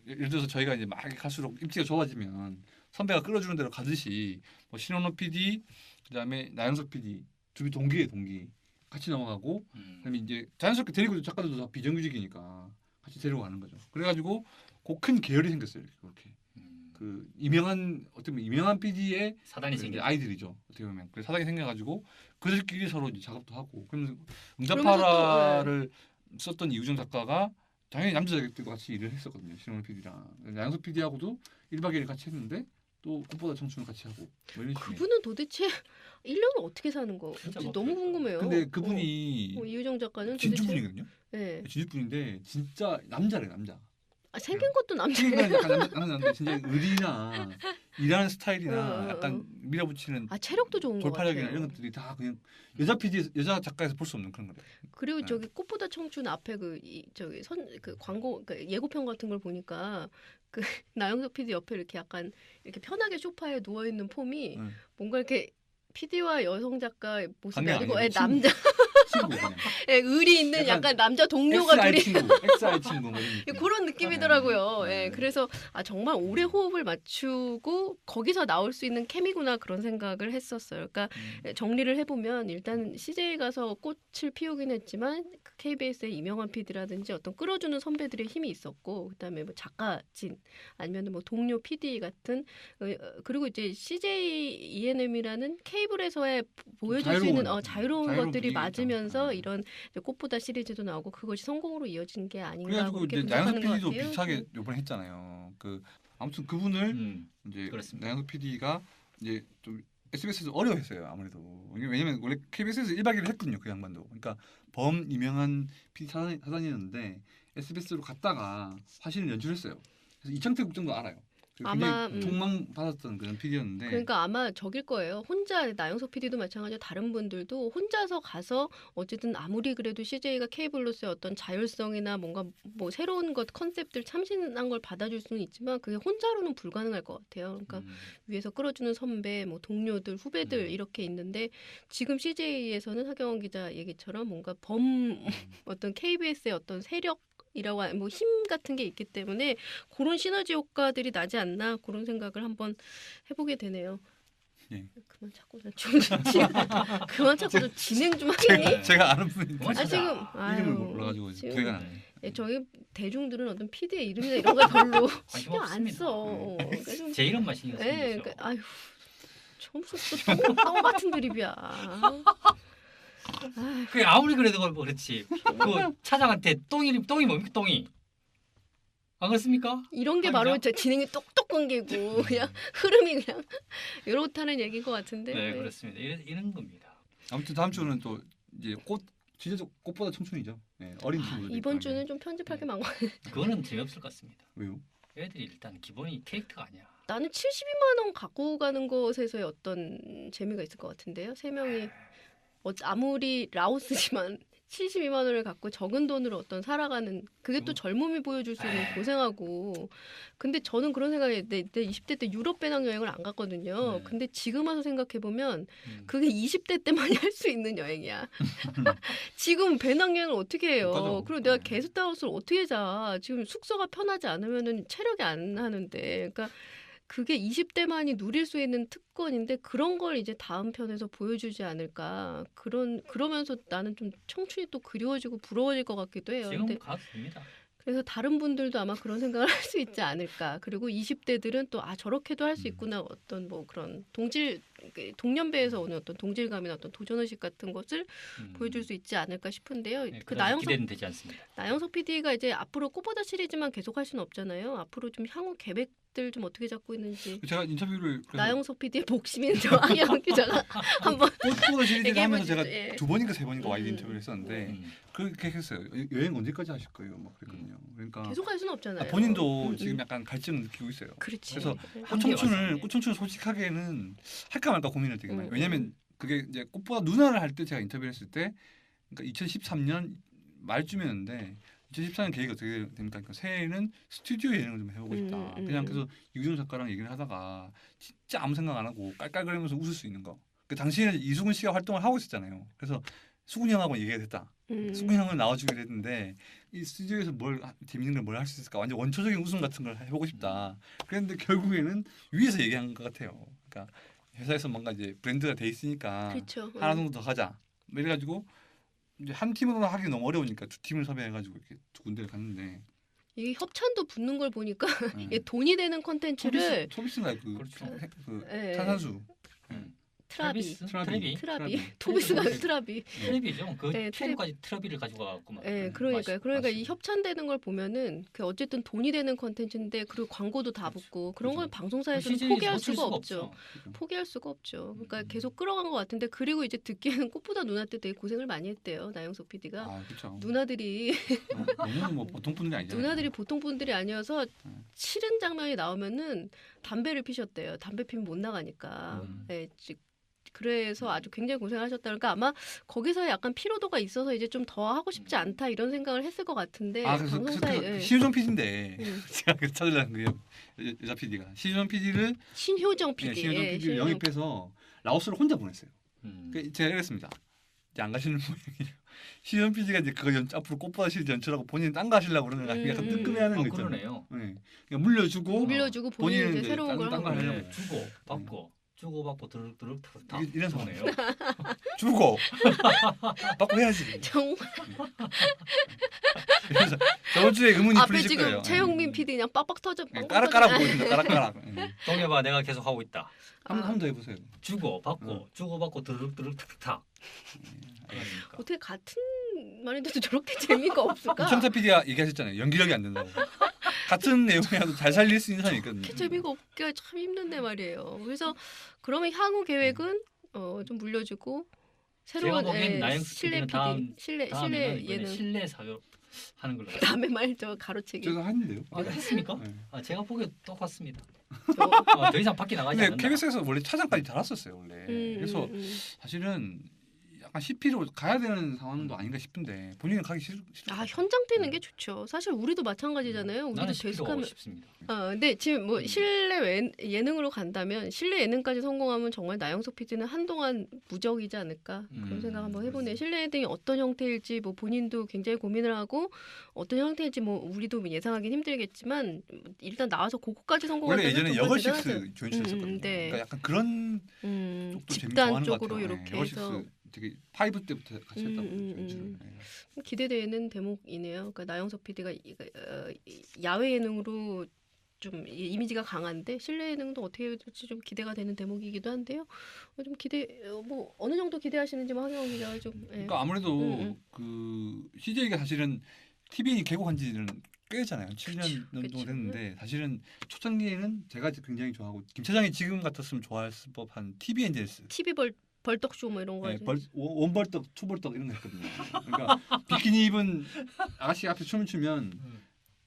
[SPEAKER 4] 예를 들어서 저희가 이제 막 갈수록 입지가 좋아지면 선배가 끌어주는 대로 가듯이 뭐 신원호 PD 그다음에 나영석 PD 두 동기에 동기 같이 넘어가고 그다음에 이제 자연스럽게 데리고 작가들도 다 비정규직이니까 같이 데리고 가는 거죠. 그래가지고 그 큰 계열이 생겼어요. 그렇게 그 이명한 어떻게 보면 이명한 PD의
[SPEAKER 2] 사단이 생겨.
[SPEAKER 4] 아이들이죠. 어떻게 보면 그 사단이 생겨가지고 그들끼리 서로 이제 작업도 하고 그러면서
[SPEAKER 3] 그러면서
[SPEAKER 4] 응답하라를 썼던 이우정 작가가 당연히 남자 자격들과 같이 일을 했었거든요. 신원호 PD랑 양석 PD하고도 1박 2일 같이 했는데 또 꽃보다 청춘을 같이 하고 뭐 이런 식으로.
[SPEAKER 3] 그분은 도대체 1년을 어떻게 사는 거?
[SPEAKER 2] 진짜
[SPEAKER 3] 너무 궁금해요.
[SPEAKER 4] 근데 그분이
[SPEAKER 3] 이유정 작가는
[SPEAKER 4] 진주분이거든요.
[SPEAKER 3] 네.
[SPEAKER 4] 진주분인데 진짜 남자래 남자.
[SPEAKER 3] 생긴 것도 남자.
[SPEAKER 4] 생긴 건 약간 남자인데 진짜 의리나 일하는 스타일이나 약간 밀어붙이는
[SPEAKER 3] 체력도 좋은 것
[SPEAKER 4] 돌파력이나
[SPEAKER 3] 같아요.
[SPEAKER 4] 이런 것들이 다 그냥 여자 작가에서 볼 수 없는 그런 거예요.
[SPEAKER 3] 그리고
[SPEAKER 4] 네.
[SPEAKER 3] 저기 꽃보다 청춘 앞에 그 광고 그 예고편 같은 걸 보니까 그 나영석 PD 옆에 이렇게 약간 이렇게 편하게 소파에 누워 있는 폼이 뭔가 이렇게 PD와 여성 작가의 모습이 아니고 남자
[SPEAKER 4] 친구 그냥.
[SPEAKER 3] 의리 있는 약간 남자 동료가 둘이
[SPEAKER 4] XI 친구 뭐 이런
[SPEAKER 3] 그런 느낌이더라고요.
[SPEAKER 4] 네.
[SPEAKER 3] 그래서 그래서 정말 오래 호흡을 맞추고 거기서 나올 수 있는 케미구나 그런 생각을 했었어요. 그러니까 정리를 해보면 일단 CJ 가서 꽃을 피우긴 했지만 KBS의 이명환 PD라든지 어떤 끌어주는 선배들의 힘이 있었고 그다음에 뭐 작가진 아니면 뭐 동료 PD 같은 그리고 이제 CJ ENM이라는 케이블에서의 보여줄 수 있는 자유로운 것들이 맞으면서 이런 꽃보다 시리즈도 나오고 그것이 성공으로 이어진 게 아닌가
[SPEAKER 4] 그래가지고
[SPEAKER 3] 그렇게
[SPEAKER 4] 이제 나영석
[SPEAKER 3] 분석하는 것
[SPEAKER 4] PD도
[SPEAKER 3] 같아요.
[SPEAKER 4] 비슷하게 요번에 했잖아요. 그 아무튼 그분을 이제
[SPEAKER 2] 그렇습니다.
[SPEAKER 4] 나영석 PD가 이제 좀 SBS에서 어려워했어요. 아무래도 왜냐면 원래 KBS에서 1박 2일 했거든요. 그 양반도. 그러니까 범 유명한 PD 사단이었는데 SBS로 갔다가 사실은 연출했어요. 그래서 이창태 국장도 알아요.
[SPEAKER 3] 아마,
[SPEAKER 4] 굉장히 촉망 받았던 그런 PD였는데
[SPEAKER 3] 그러니까 아마 저길 거예요. 혼자 나영석 PD도 마찬가지로 다른 분들도 혼자서 가서 어쨌든 아무리 그래도 CJ가 케이블로서의 어떤 자율성이나 뭔가 뭐 새로운 것 컨셉들 참신한 걸 받아줄 수는 있지만 그게 혼자로는 불가능할 것 같아요. 그러니까 위에서 끌어주는 선배, 뭐 동료들, 후배들 이렇게 있는데 지금 CJ에서는 하경원 기자 얘기처럼 뭔가 어떤 KBS의 어떤 세력 이라고 뭐 힘 같은 게 있기 때문에 그런 시너지 효과들이 나지 않나 그런 생각을 한번 해보게 되네요.
[SPEAKER 4] 예.
[SPEAKER 3] 그만 자꾸 그만 자꾸 좀 진행 좀 하겠니?
[SPEAKER 4] 제가 아는 분인데
[SPEAKER 3] 아 지금
[SPEAKER 4] 이름을 몰라가지고
[SPEAKER 3] 지금
[SPEAKER 4] 기회가 나네.
[SPEAKER 3] 예, 저희 대중들은 어떤 PD의 이름이나 이런 걸 별로
[SPEAKER 2] 관심
[SPEAKER 3] 신경 안
[SPEAKER 2] 없습니다.
[SPEAKER 3] 써. 그러니까 좀,
[SPEAKER 2] 제 이름만 신경 쓰는
[SPEAKER 3] 예,
[SPEAKER 2] 거죠.
[SPEAKER 3] 그러니까, 아휴 처음부터 똥 같은 드립이야.
[SPEAKER 2] 그 아무리 그래도 그렇지. 그 차장한테 똥이 뭡니까 똥이? 안 그렇습니까?
[SPEAKER 3] 이런 게
[SPEAKER 2] 아,
[SPEAKER 3] 바로
[SPEAKER 2] 그죠?
[SPEAKER 3] 진행이 똑똑 끊기고 그냥 흐름이 그냥 이렇다는 얘기인 것 같은데.
[SPEAKER 2] 네, 그렇습니다. 이런 겁니다.
[SPEAKER 4] 아무튼 다음 주는 또 이제 진짜 꽃보다 청춘이죠. 네, 어린 친구들.
[SPEAKER 3] 이번 주는 좀 편집할 게 많고
[SPEAKER 2] 그거는 재미없을 것 같습니다.
[SPEAKER 4] 왜요?
[SPEAKER 2] 애들이 일단 기본이 캐릭터가 아니야.
[SPEAKER 3] 나는 72만 원 갖고 가는 것에서의 어떤 재미가 있을 것 같은데요. 세 명이 아무리 라오스지만 72만 원을 갖고 적은 돈으로 어떤 살아가는 그게 또 젊음이 보여줄 수 있는 고생하고 근데 저는 그런 생각이 내 20대 때 유럽 배낭여행을 안 갔거든요.
[SPEAKER 2] 네.
[SPEAKER 3] 근데 지금 와서 생각해보면 그게 20대 때만이 할 수 있는 여행이야. 지금 배낭여행을 어떻게 해요?
[SPEAKER 4] 가죠.
[SPEAKER 3] 그리고 내가 게스트하우스를 어떻게 자? 지금 숙소가 편하지 않으면은 체력이 안 하는데 그러니까 그게 20대만이 누릴 수 있는 특권인데 그런 걸 이제 다음 편에서 보여주지 않을까 그러면서 나는 좀 청춘이 또 그리워지고 부러워질 것 같기도 해요.
[SPEAKER 2] 지금
[SPEAKER 3] 근데
[SPEAKER 2] 가도 됩니다.
[SPEAKER 3] 그래서 다른 분들도 아마 그런 생각을 할 수 있지 않을까. 그리고 20대들은 또 저렇게도 할 수 있구나 어떤 뭐 그런 동년배에서 오는 어떤 동질감이나 어떤 도전의식 같은 것을 보여줄 수 있지 않을까 싶은데요.
[SPEAKER 2] 네,
[SPEAKER 3] 그
[SPEAKER 2] 그래서 기대는 되지 않습니다.
[SPEAKER 3] 나영석 PD가 이제 앞으로 꽃보다 시리즈만 계속 할 수는 없잖아요. 앞으로 좀 향후 계획들 좀 어떻게 잡고 있는지.
[SPEAKER 4] 제가 인터뷰를
[SPEAKER 3] 나영석 PD의 복심인 저 하경원 기자가 한번
[SPEAKER 4] 꽃보다 시리즈를 하면서
[SPEAKER 3] 얘기해보시죠.
[SPEAKER 4] 제가
[SPEAKER 3] 예.
[SPEAKER 4] 2번인가 3번인가 와이드 인터뷰를 했었는데
[SPEAKER 2] 음.
[SPEAKER 4] 그렇게 했어요. 여행 언제까지 하실 거예요? 막 그랬거든요. 그러니까
[SPEAKER 3] 계속 할 수는 없잖아요.
[SPEAKER 4] 본인도 지금 약간 갈증을 느끼고 있어요.
[SPEAKER 3] 그렇지.
[SPEAKER 4] 그래서
[SPEAKER 2] 한계에 왔어요.
[SPEAKER 4] 꽃청춘을 솔직하게는 할까 말까 고민을 되게 많이.
[SPEAKER 3] 음.
[SPEAKER 4] 왜냐면 그게 이제 꽃보다 누나를 할 때 제가 인터뷰를 했을 때 그러니까 2013년 말쯤이었는데 2014년 계획이 어떻게 됩니까? 그러니까 새해에는 스튜디오 여행을 좀 해보고 싶다. 그냥 그래서 유기종 작가랑 얘기를 하다가 진짜 아무 생각 안 하고 깔깔거리면서 웃을 수 있는 거. 그 당시에는 이수근 씨가 활동을 하고 있었잖아요. 그래서 수근 형하고 얘기가 됐다. 수근 형을 나와주게 됐는데 이 스튜디오에서 재밌는 걸 할 수 있을까? 완전 원초적인 웃음 같은 걸 해보고 싶다. 그랬는데 결국에는 위에서 얘기한 것 같아요. 그러니까 회사에서 뭔가 이제 브랜드가 돼 있으니까
[SPEAKER 3] 그렇죠.
[SPEAKER 4] 하나 정도 더 가자. 이래가지고 이제 한 팀으로 하기 너무 어려우니까 두 팀을 섭외해가지고 이렇게 두 군데를 갔는데
[SPEAKER 3] 이게 협찬도 붙는 걸 보니까
[SPEAKER 4] 네.
[SPEAKER 3] 이게 돈이 되는 콘텐츠를
[SPEAKER 4] 토비스인가요?
[SPEAKER 2] 그렇죠.
[SPEAKER 3] 예.
[SPEAKER 4] 탄산수
[SPEAKER 3] 트라비.
[SPEAKER 2] 트래비.
[SPEAKER 3] 토비스가
[SPEAKER 2] 트래비.
[SPEAKER 3] 트라비.
[SPEAKER 2] 트래비죠. 그
[SPEAKER 3] 네,
[SPEAKER 2] 트래비까지 트러비를 가지고 가고 막.
[SPEAKER 3] 예, 그러니까 이 협찬되는 걸 보면은 그 어쨌든 돈이 되는 콘텐츠인데 그리고 광고도 다 붙고 그런 건 방송사에서는 포기할 수가 없죠. 포기할 수가 없죠. 그러니까 계속 끌어간 것 같은데 그리고 이제 듣기에는 꽃보다 누나 때 되게 고생을 많이 했대요. 나영석 PD가.
[SPEAKER 4] 아 그렇죠.
[SPEAKER 3] 누나들이
[SPEAKER 4] 너무 뭐 보통 분들이 아니잖아요.
[SPEAKER 3] 누나들이 보통 분들이 아니어서 싫은 장면이 나오면은 담배를 피셨대요. 담배 피면 못 나가니까. 예, 그래서 아주 굉장히 고생하셨다. 그러니까 아마 거기서 약간 피로도가 있어서 이제 좀 더 하고 싶지 않다 이런 생각을 했을 것 같은데
[SPEAKER 4] 그래서
[SPEAKER 3] 방송사에
[SPEAKER 4] 신효정 PD인데
[SPEAKER 3] 음.
[SPEAKER 4] 제가 그 찾으려는 거예요. 여자 PD가 신효정 PD를
[SPEAKER 3] 신효정 PD.
[SPEAKER 4] 신효정
[SPEAKER 3] 예,
[SPEAKER 4] PD를 영입해서 라오스를 혼자 보냈어요.
[SPEAKER 2] 음.
[SPEAKER 4] 제가 이랬습니다. 이제 안 가시는 모양이에요. 신효정 PD가 이제 그거 앞으로 꽃보다 시리즈 연출하고 본인은 딴 거 하시려고 그러는 거 약간 뜨끔해하는 거 있잖아요.
[SPEAKER 2] 그러네요.
[SPEAKER 4] 네. 그러니까 물려주고
[SPEAKER 3] 본인은 이제
[SPEAKER 4] 이제
[SPEAKER 3] 새로운 걸
[SPEAKER 4] 딴
[SPEAKER 3] 하고.
[SPEAKER 4] 거 하려고.
[SPEAKER 2] 주고 받고 주고 받고 드륵드륵 다
[SPEAKER 4] 이런
[SPEAKER 2] 좋네요.
[SPEAKER 4] 주고 받고 해야지.
[SPEAKER 3] 정말
[SPEAKER 4] 그래서 저번 주에 의문이
[SPEAKER 3] 앞에
[SPEAKER 4] 풀리실
[SPEAKER 3] 지금
[SPEAKER 4] 거예요.
[SPEAKER 3] 최용민 PD 그냥 빡빡 터져.
[SPEAKER 4] 까락까락 보인다. 까락까락.
[SPEAKER 2] 동해봐 내가 계속 하고 있다.
[SPEAKER 4] 한번 더 해보세요.
[SPEAKER 2] 주고 받고 주고 받고 드륵드륵 탁탁. 그러니까.
[SPEAKER 3] 어떻게 같은 말인데도 저렇게 재미가 없을까?
[SPEAKER 4] 이천타 PD가 얘기하셨잖아요. 연기력이 안 된다고. 같은 내용이라도 잘 살릴 수 있는 사람이 있거든요.
[SPEAKER 3] 그렇게 재미가 없기가 참 힘든데 말이에요. 그래서 그러면 향후 계획은 좀 물려주고 새로운
[SPEAKER 2] 보기엔 나영
[SPEAKER 3] 실내
[SPEAKER 2] PD는
[SPEAKER 3] PD, 실내
[SPEAKER 2] 다음에는 이번에
[SPEAKER 3] 예능.
[SPEAKER 2] 실내 사교 하는 걸로.
[SPEAKER 3] 남의 말 저 가로채기.
[SPEAKER 4] 제가 했는데요.
[SPEAKER 2] 아, 했습니까?
[SPEAKER 4] 네.
[SPEAKER 2] 아, 제가 보기에 똑같습니다.
[SPEAKER 3] 저,
[SPEAKER 2] 더 이상 밖에 나가지
[SPEAKER 4] 근데
[SPEAKER 2] 않는다.
[SPEAKER 4] KBS에서 원래 차장까지 달았었어요 원래. 그래서 사실은 약간 CP로 가야 되는 상황도 아닌가 싶은데 본인은 가기 싫.
[SPEAKER 3] 아 현장 뛰는 게 좋죠. 사실 우리도 마찬가지잖아요. 우리도
[SPEAKER 2] 나는 CP로 가고
[SPEAKER 3] 대숙하면.
[SPEAKER 2] 싶습니다.
[SPEAKER 3] 근데 지금 뭐 실내 예능으로 간다면 실내 예능까지 성공하면 정말 나영석 PD는 한동안 무적이지 않을까 그런 생각 한번 해보네요. 실내 예능이 어떤 형태일지 뭐 본인도 굉장히 고민을 하고 어떤 형태일지 뭐 우리도 예상하기는 힘들겠지만 일단 나와서 그거까지
[SPEAKER 4] 원래
[SPEAKER 3] 성공한다면
[SPEAKER 4] 예전에
[SPEAKER 3] 정말
[SPEAKER 4] 여걸식스
[SPEAKER 3] 대단하죠.
[SPEAKER 4] 조연출했었거든요.
[SPEAKER 3] 네.
[SPEAKER 4] 그러니까 약간 그런 쪽도 재미
[SPEAKER 3] 집단
[SPEAKER 4] 좋아하는 것
[SPEAKER 3] 쪽으로
[SPEAKER 4] 같아요.
[SPEAKER 3] 이렇게
[SPEAKER 4] 여걸식스
[SPEAKER 3] 해서
[SPEAKER 4] 되게 파이브 때부터 같이 했다고
[SPEAKER 3] 음.
[SPEAKER 4] 조연출을. 네.
[SPEAKER 3] 기대되는 대목이네요. 그러니까 나영석 PD가 야외 예능으로 좀 이미지가 강한데 실내 예능도 어떻게 될지 좀 기대가 되는 대목이기도 한데요. 좀 뭐 어느 정도 기대하시는지 뭐 황영훈 기자가 좀. 예.
[SPEAKER 4] 그러니까 아무래도 그 CJ가 사실은 TVN이 개국한 지는 꽤 됐잖아요. 7년 정도
[SPEAKER 3] 그쵸.
[SPEAKER 4] 됐는데 사실은 초창기에는 제가 굉장히 좋아하고 김 차장이 지금 같았으면 좋아했을 법한 TV 엔젤스.
[SPEAKER 3] TV 벌떡쇼 뭐 이런 거.
[SPEAKER 4] 네,
[SPEAKER 3] 하지.
[SPEAKER 4] 원벌떡, 투벌떡 이런 거 했거든요. 그러니까 비키니 입은 아가씨 앞에 춤을 추면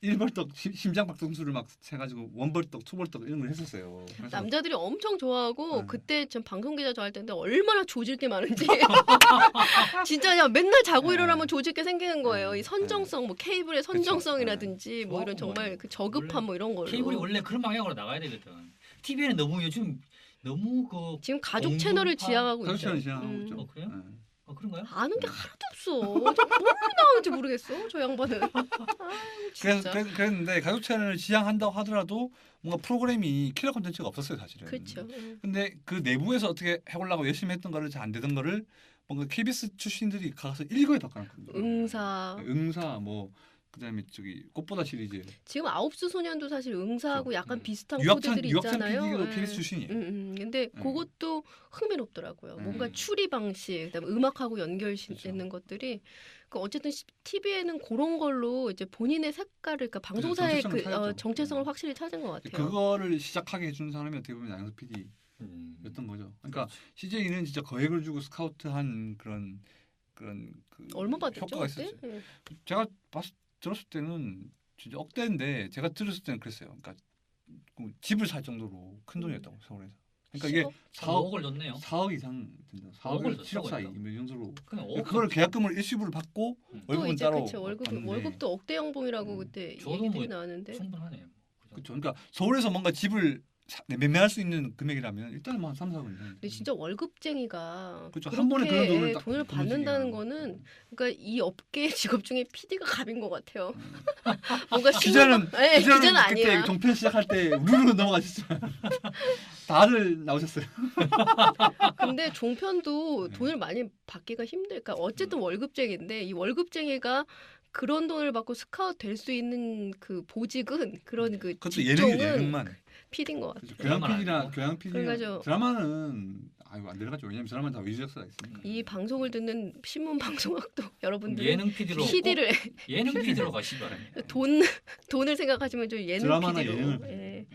[SPEAKER 4] 1벌떡 심장 박동수를 막 해가지고 원벌떡, 투벌떡 이런 걸 했었어요. 그래서
[SPEAKER 3] 남자들이 엄청 좋아하고
[SPEAKER 4] 네.
[SPEAKER 3] 그때 전 방송 기자 저 할 때인데 얼마나 조질 게 많은지 진짜 그냥 맨날 자고
[SPEAKER 4] 네.
[SPEAKER 3] 일어나면 조질 게 생기는 거예요.
[SPEAKER 4] 네.
[SPEAKER 3] 이 선정성 뭐 케이블의 선정성이라든지 뭐 이런
[SPEAKER 2] 좋아하고
[SPEAKER 3] 정말 그 저급함 뭐 이런 걸로.
[SPEAKER 2] 케이블이 원래 그런 방향으로 나가야 되거든. TV는 너무 요즘 너무 그
[SPEAKER 3] 지금 가족
[SPEAKER 2] 공중파-
[SPEAKER 3] 채널을 지향하고 있죠.
[SPEAKER 4] 가족처럼 지나가고
[SPEAKER 3] 음.
[SPEAKER 4] 있죠.
[SPEAKER 2] 그래요?
[SPEAKER 4] 네.
[SPEAKER 2] 그런가요?
[SPEAKER 3] 아는 게 하나도 없어. 뭘 나오는지 모르겠어. 저 양반은. 아유, 진짜.
[SPEAKER 4] 그랬는데 가족 채널을 지향한다고 하더라도 뭔가 프로그램이 킬러 콘텐츠가 없었어요 사실은.
[SPEAKER 3] 그렇죠.
[SPEAKER 4] 근데 그 내부에서 어떻게 해보려고 열심히 했던 거를 잘 안 되던 거를 뭔가 KBS 출신들이 가서 일거에 바꿔놨거든요. 응사 뭐 그다음에 저기 꽃보다 시리즈.
[SPEAKER 3] 지금 아홉수 소년도 사실 응사하고
[SPEAKER 4] 그렇죠.
[SPEAKER 3] 약간 비슷한
[SPEAKER 4] 유학생
[SPEAKER 3] 코드들이 있잖아요.
[SPEAKER 4] PD도
[SPEAKER 3] 예.
[SPEAKER 4] KBS 출신이에요.
[SPEAKER 3] 근데 그것도 흥미롭더라고요. 뭔가
[SPEAKER 4] 음.
[SPEAKER 3] 추리 방식, 그다음에 음악하고 연결되는 것들이 그 어쨌든 TV에는 그런 걸로 이제 본인의 색깔을, 그러니까 방송사의
[SPEAKER 4] 정체성을 찾았죠.
[SPEAKER 3] 정체성을 확실히 찾은 것 같아요.
[SPEAKER 4] 그거를 시작하게 해준 사람이 어떻게 보면 양석 PD였던 거죠. 그러니까 CJ는 진짜 거액을 주고 스카우트한 그런 그
[SPEAKER 3] 얼마 받았죠?
[SPEAKER 4] 효과가
[SPEAKER 3] 그때?
[SPEAKER 4] 있었어요.
[SPEAKER 3] 예.
[SPEAKER 4] 제가 들었을 때는 진짜 억대인데 제가 들었을 때는 그랬어요. 그러니까 집을 살 정도로 큰 돈이었다고 서울에서. 그러니까 이게
[SPEAKER 2] 4억 을 줬네요.
[SPEAKER 4] 4억 이상 된다.
[SPEAKER 2] 4억을
[SPEAKER 4] 4억 7억 사이
[SPEAKER 2] 줬다고
[SPEAKER 4] 뭐 이 정도로.
[SPEAKER 2] 그냥 5억
[SPEAKER 4] 그걸 계약금을 일시불을 받고
[SPEAKER 3] 또
[SPEAKER 4] 월급은
[SPEAKER 3] 이제
[SPEAKER 4] 따로
[SPEAKER 3] 그쵸,
[SPEAKER 4] 받는데.
[SPEAKER 3] 월급도 억대 연봉이라고 그때
[SPEAKER 2] 저도
[SPEAKER 3] 얘기들이
[SPEAKER 2] 뭐
[SPEAKER 3] 나왔는데.
[SPEAKER 2] 충분하네요.
[SPEAKER 4] 그렇죠. 그러니까 서울에서 뭔가 집을 매매할 수 있는 금액이라면 일단은 뭐 한 3, 4억.
[SPEAKER 3] 근데 진짜 월급쟁이가
[SPEAKER 4] 그렇죠.
[SPEAKER 3] 그렇게
[SPEAKER 4] 한 번에 그런 돈을 딱
[SPEAKER 3] 돈을 받는다는
[SPEAKER 4] 건너뛰기가.
[SPEAKER 3] 거는 그러니까 이 업계 직업 중에 PD가 갑인 것 같아요. 뭔가
[SPEAKER 4] 기자는
[SPEAKER 3] 네, 기자는
[SPEAKER 4] 그때
[SPEAKER 3] 아니야.
[SPEAKER 4] 종편 시작할 때 우르르 넘어가셨어요. 다들 나오셨어요.
[SPEAKER 3] 근데 종편도 돈을 많이 받기가 힘들. 그러니까 어쨌든 월급쟁이인데 이 월급쟁이가 그런 돈을 받고 스카우트 될 수 있는 그 보직은 그런 그
[SPEAKER 4] 그것도
[SPEAKER 3] 직종은
[SPEAKER 4] 예능만.
[SPEAKER 3] PD인 것 같아요.
[SPEAKER 4] 그렇죠. 교양
[SPEAKER 2] 드라마는
[SPEAKER 4] PD나
[SPEAKER 2] 아니고.
[SPEAKER 4] 교양 PD
[SPEAKER 3] 그래가지고-
[SPEAKER 4] 드라마는 안 들어가죠. 왜냐면 드라마는 다 위주 역사가 있으니까.
[SPEAKER 3] 이 방송을 듣는 신문 방송학도 여러분들
[SPEAKER 2] 예능 PD로
[SPEAKER 3] PD를
[SPEAKER 2] 예능 PD로 가시기 바랍니다.
[SPEAKER 3] 돈을 생각하시면 좀 예능
[SPEAKER 4] 드라마나
[SPEAKER 3] PD로
[SPEAKER 4] 예능을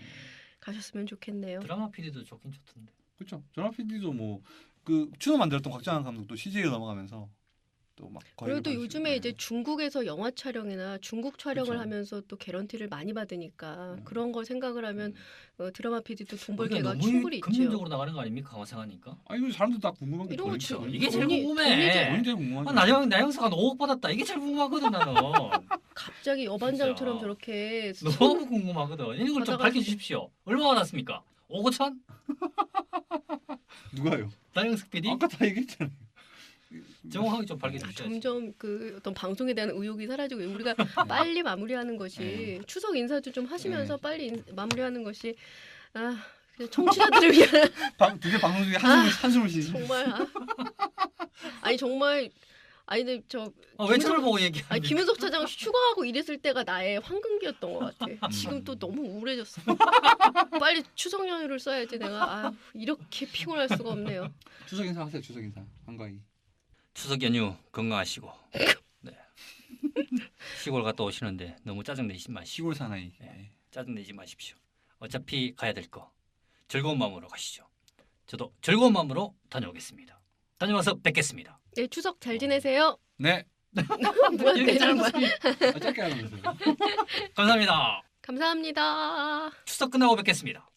[SPEAKER 3] 가셨으면 좋겠네요.
[SPEAKER 2] 드라마 PD도 좋긴 좋던데.
[SPEAKER 4] 그렇죠. 드라마 PD도 뭐 그 추노 만들었던 곽정한 감독도 CJ로 넘어가면서 또 막
[SPEAKER 3] 그래도 요즘에 이제 중국에서 영화 촬영이나 중국 촬영을
[SPEAKER 4] 그렇죠.
[SPEAKER 3] 하면서 또 개런티를 많이 받으니까 그런 걸 생각을 하면 드라마 PD도 돈 벌
[SPEAKER 2] 우리가
[SPEAKER 3] 기회가
[SPEAKER 2] 너무
[SPEAKER 3] 충분히 있죠.
[SPEAKER 2] 금전적으로 나가는 거 아닙니까? 감상하니까.
[SPEAKER 4] 아니 이거 사람들 다 궁금한 게
[SPEAKER 3] 이런
[SPEAKER 4] 더
[SPEAKER 3] 거
[SPEAKER 4] 있죠.
[SPEAKER 3] 주-
[SPEAKER 2] 이게 제일
[SPEAKER 3] 돈이-
[SPEAKER 2] 궁금해.
[SPEAKER 4] 언제 궁금하죠.
[SPEAKER 2] 나영석 한 5억 받았다. 이게 제일 궁금하거든 나는.
[SPEAKER 3] 갑자기 여반장처럼
[SPEAKER 2] 진짜.
[SPEAKER 3] 저렇게
[SPEAKER 2] 너무 궁금하거든. 이걸 좀
[SPEAKER 3] 받아가지고-
[SPEAKER 2] 밝혀주십시오. 얼마 받았습니까? 5억 5천?
[SPEAKER 4] 누가요?
[SPEAKER 2] 나영석 PD?
[SPEAKER 4] 아까 다 얘기했잖아요.
[SPEAKER 2] 정확하게 좀 밝혀주셔야지.
[SPEAKER 3] 점점 그 어떤 방송에 대한 의욕이 사라지고 우리가 빨리 마무리하는 것이 추석 인사도 좀 하시면서 빨리 마무리하는 것이 그냥 청취자들을 위한
[SPEAKER 4] 드디어 방송 중에 한숨을 쉬시.
[SPEAKER 3] 정말 아니 정말 아니 근데
[SPEAKER 2] 왜 저를 보고 얘기하는
[SPEAKER 3] 아니 김은석 차장 휴가하고 이랬을 때가 나의 황금기였던 것 같아. 지금 또 너무 우울해졌어. 빨리 추석 연휴를 써야지 내가. 이렇게 피곤할 수가 없네요.
[SPEAKER 4] 추석 인사 하세요. 추석 인사. 한가위.
[SPEAKER 2] 추석 연휴 건강하시고 네. 시골 갔다 오시는데 너무 짜증내지 마시고
[SPEAKER 4] 시골 사나이.
[SPEAKER 2] 네. 짜증내지 마십시오. 어차피 가야 될 거 즐거운 마음으로 가시죠. 저도 즐거운 마음으로 다녀오겠습니다. 다녀와서 뵙겠습니다.
[SPEAKER 3] 네, 추석 잘 지내세요.
[SPEAKER 4] 네.
[SPEAKER 3] 뭐야,
[SPEAKER 2] 이렇게
[SPEAKER 3] 대장
[SPEAKER 2] 짧았어요.
[SPEAKER 3] 뭐야.
[SPEAKER 4] 짧게 하면서요.
[SPEAKER 2] 감사합니다.
[SPEAKER 3] 감사합니다.
[SPEAKER 2] 추석 끝나고 뵙겠습니다.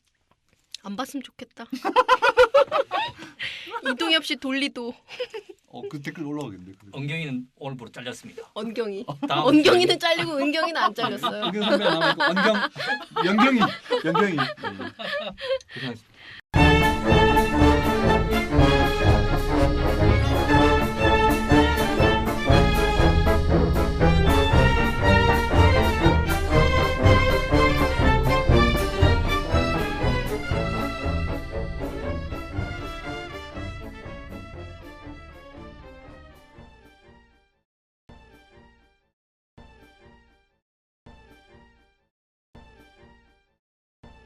[SPEAKER 3] 안 봤으면 좋겠다. 이동엽 씨 돌리도
[SPEAKER 4] 그 댓글 올라오겠는데.
[SPEAKER 2] 엉경이는 오늘부로 잘렸습니다.
[SPEAKER 3] 언경이.
[SPEAKER 2] 다음
[SPEAKER 3] 언경이는 잘리고 은경이는 안 잘렸어요.
[SPEAKER 4] 연경 선배 남아있고 연경이. 네. 고생하셨습니다.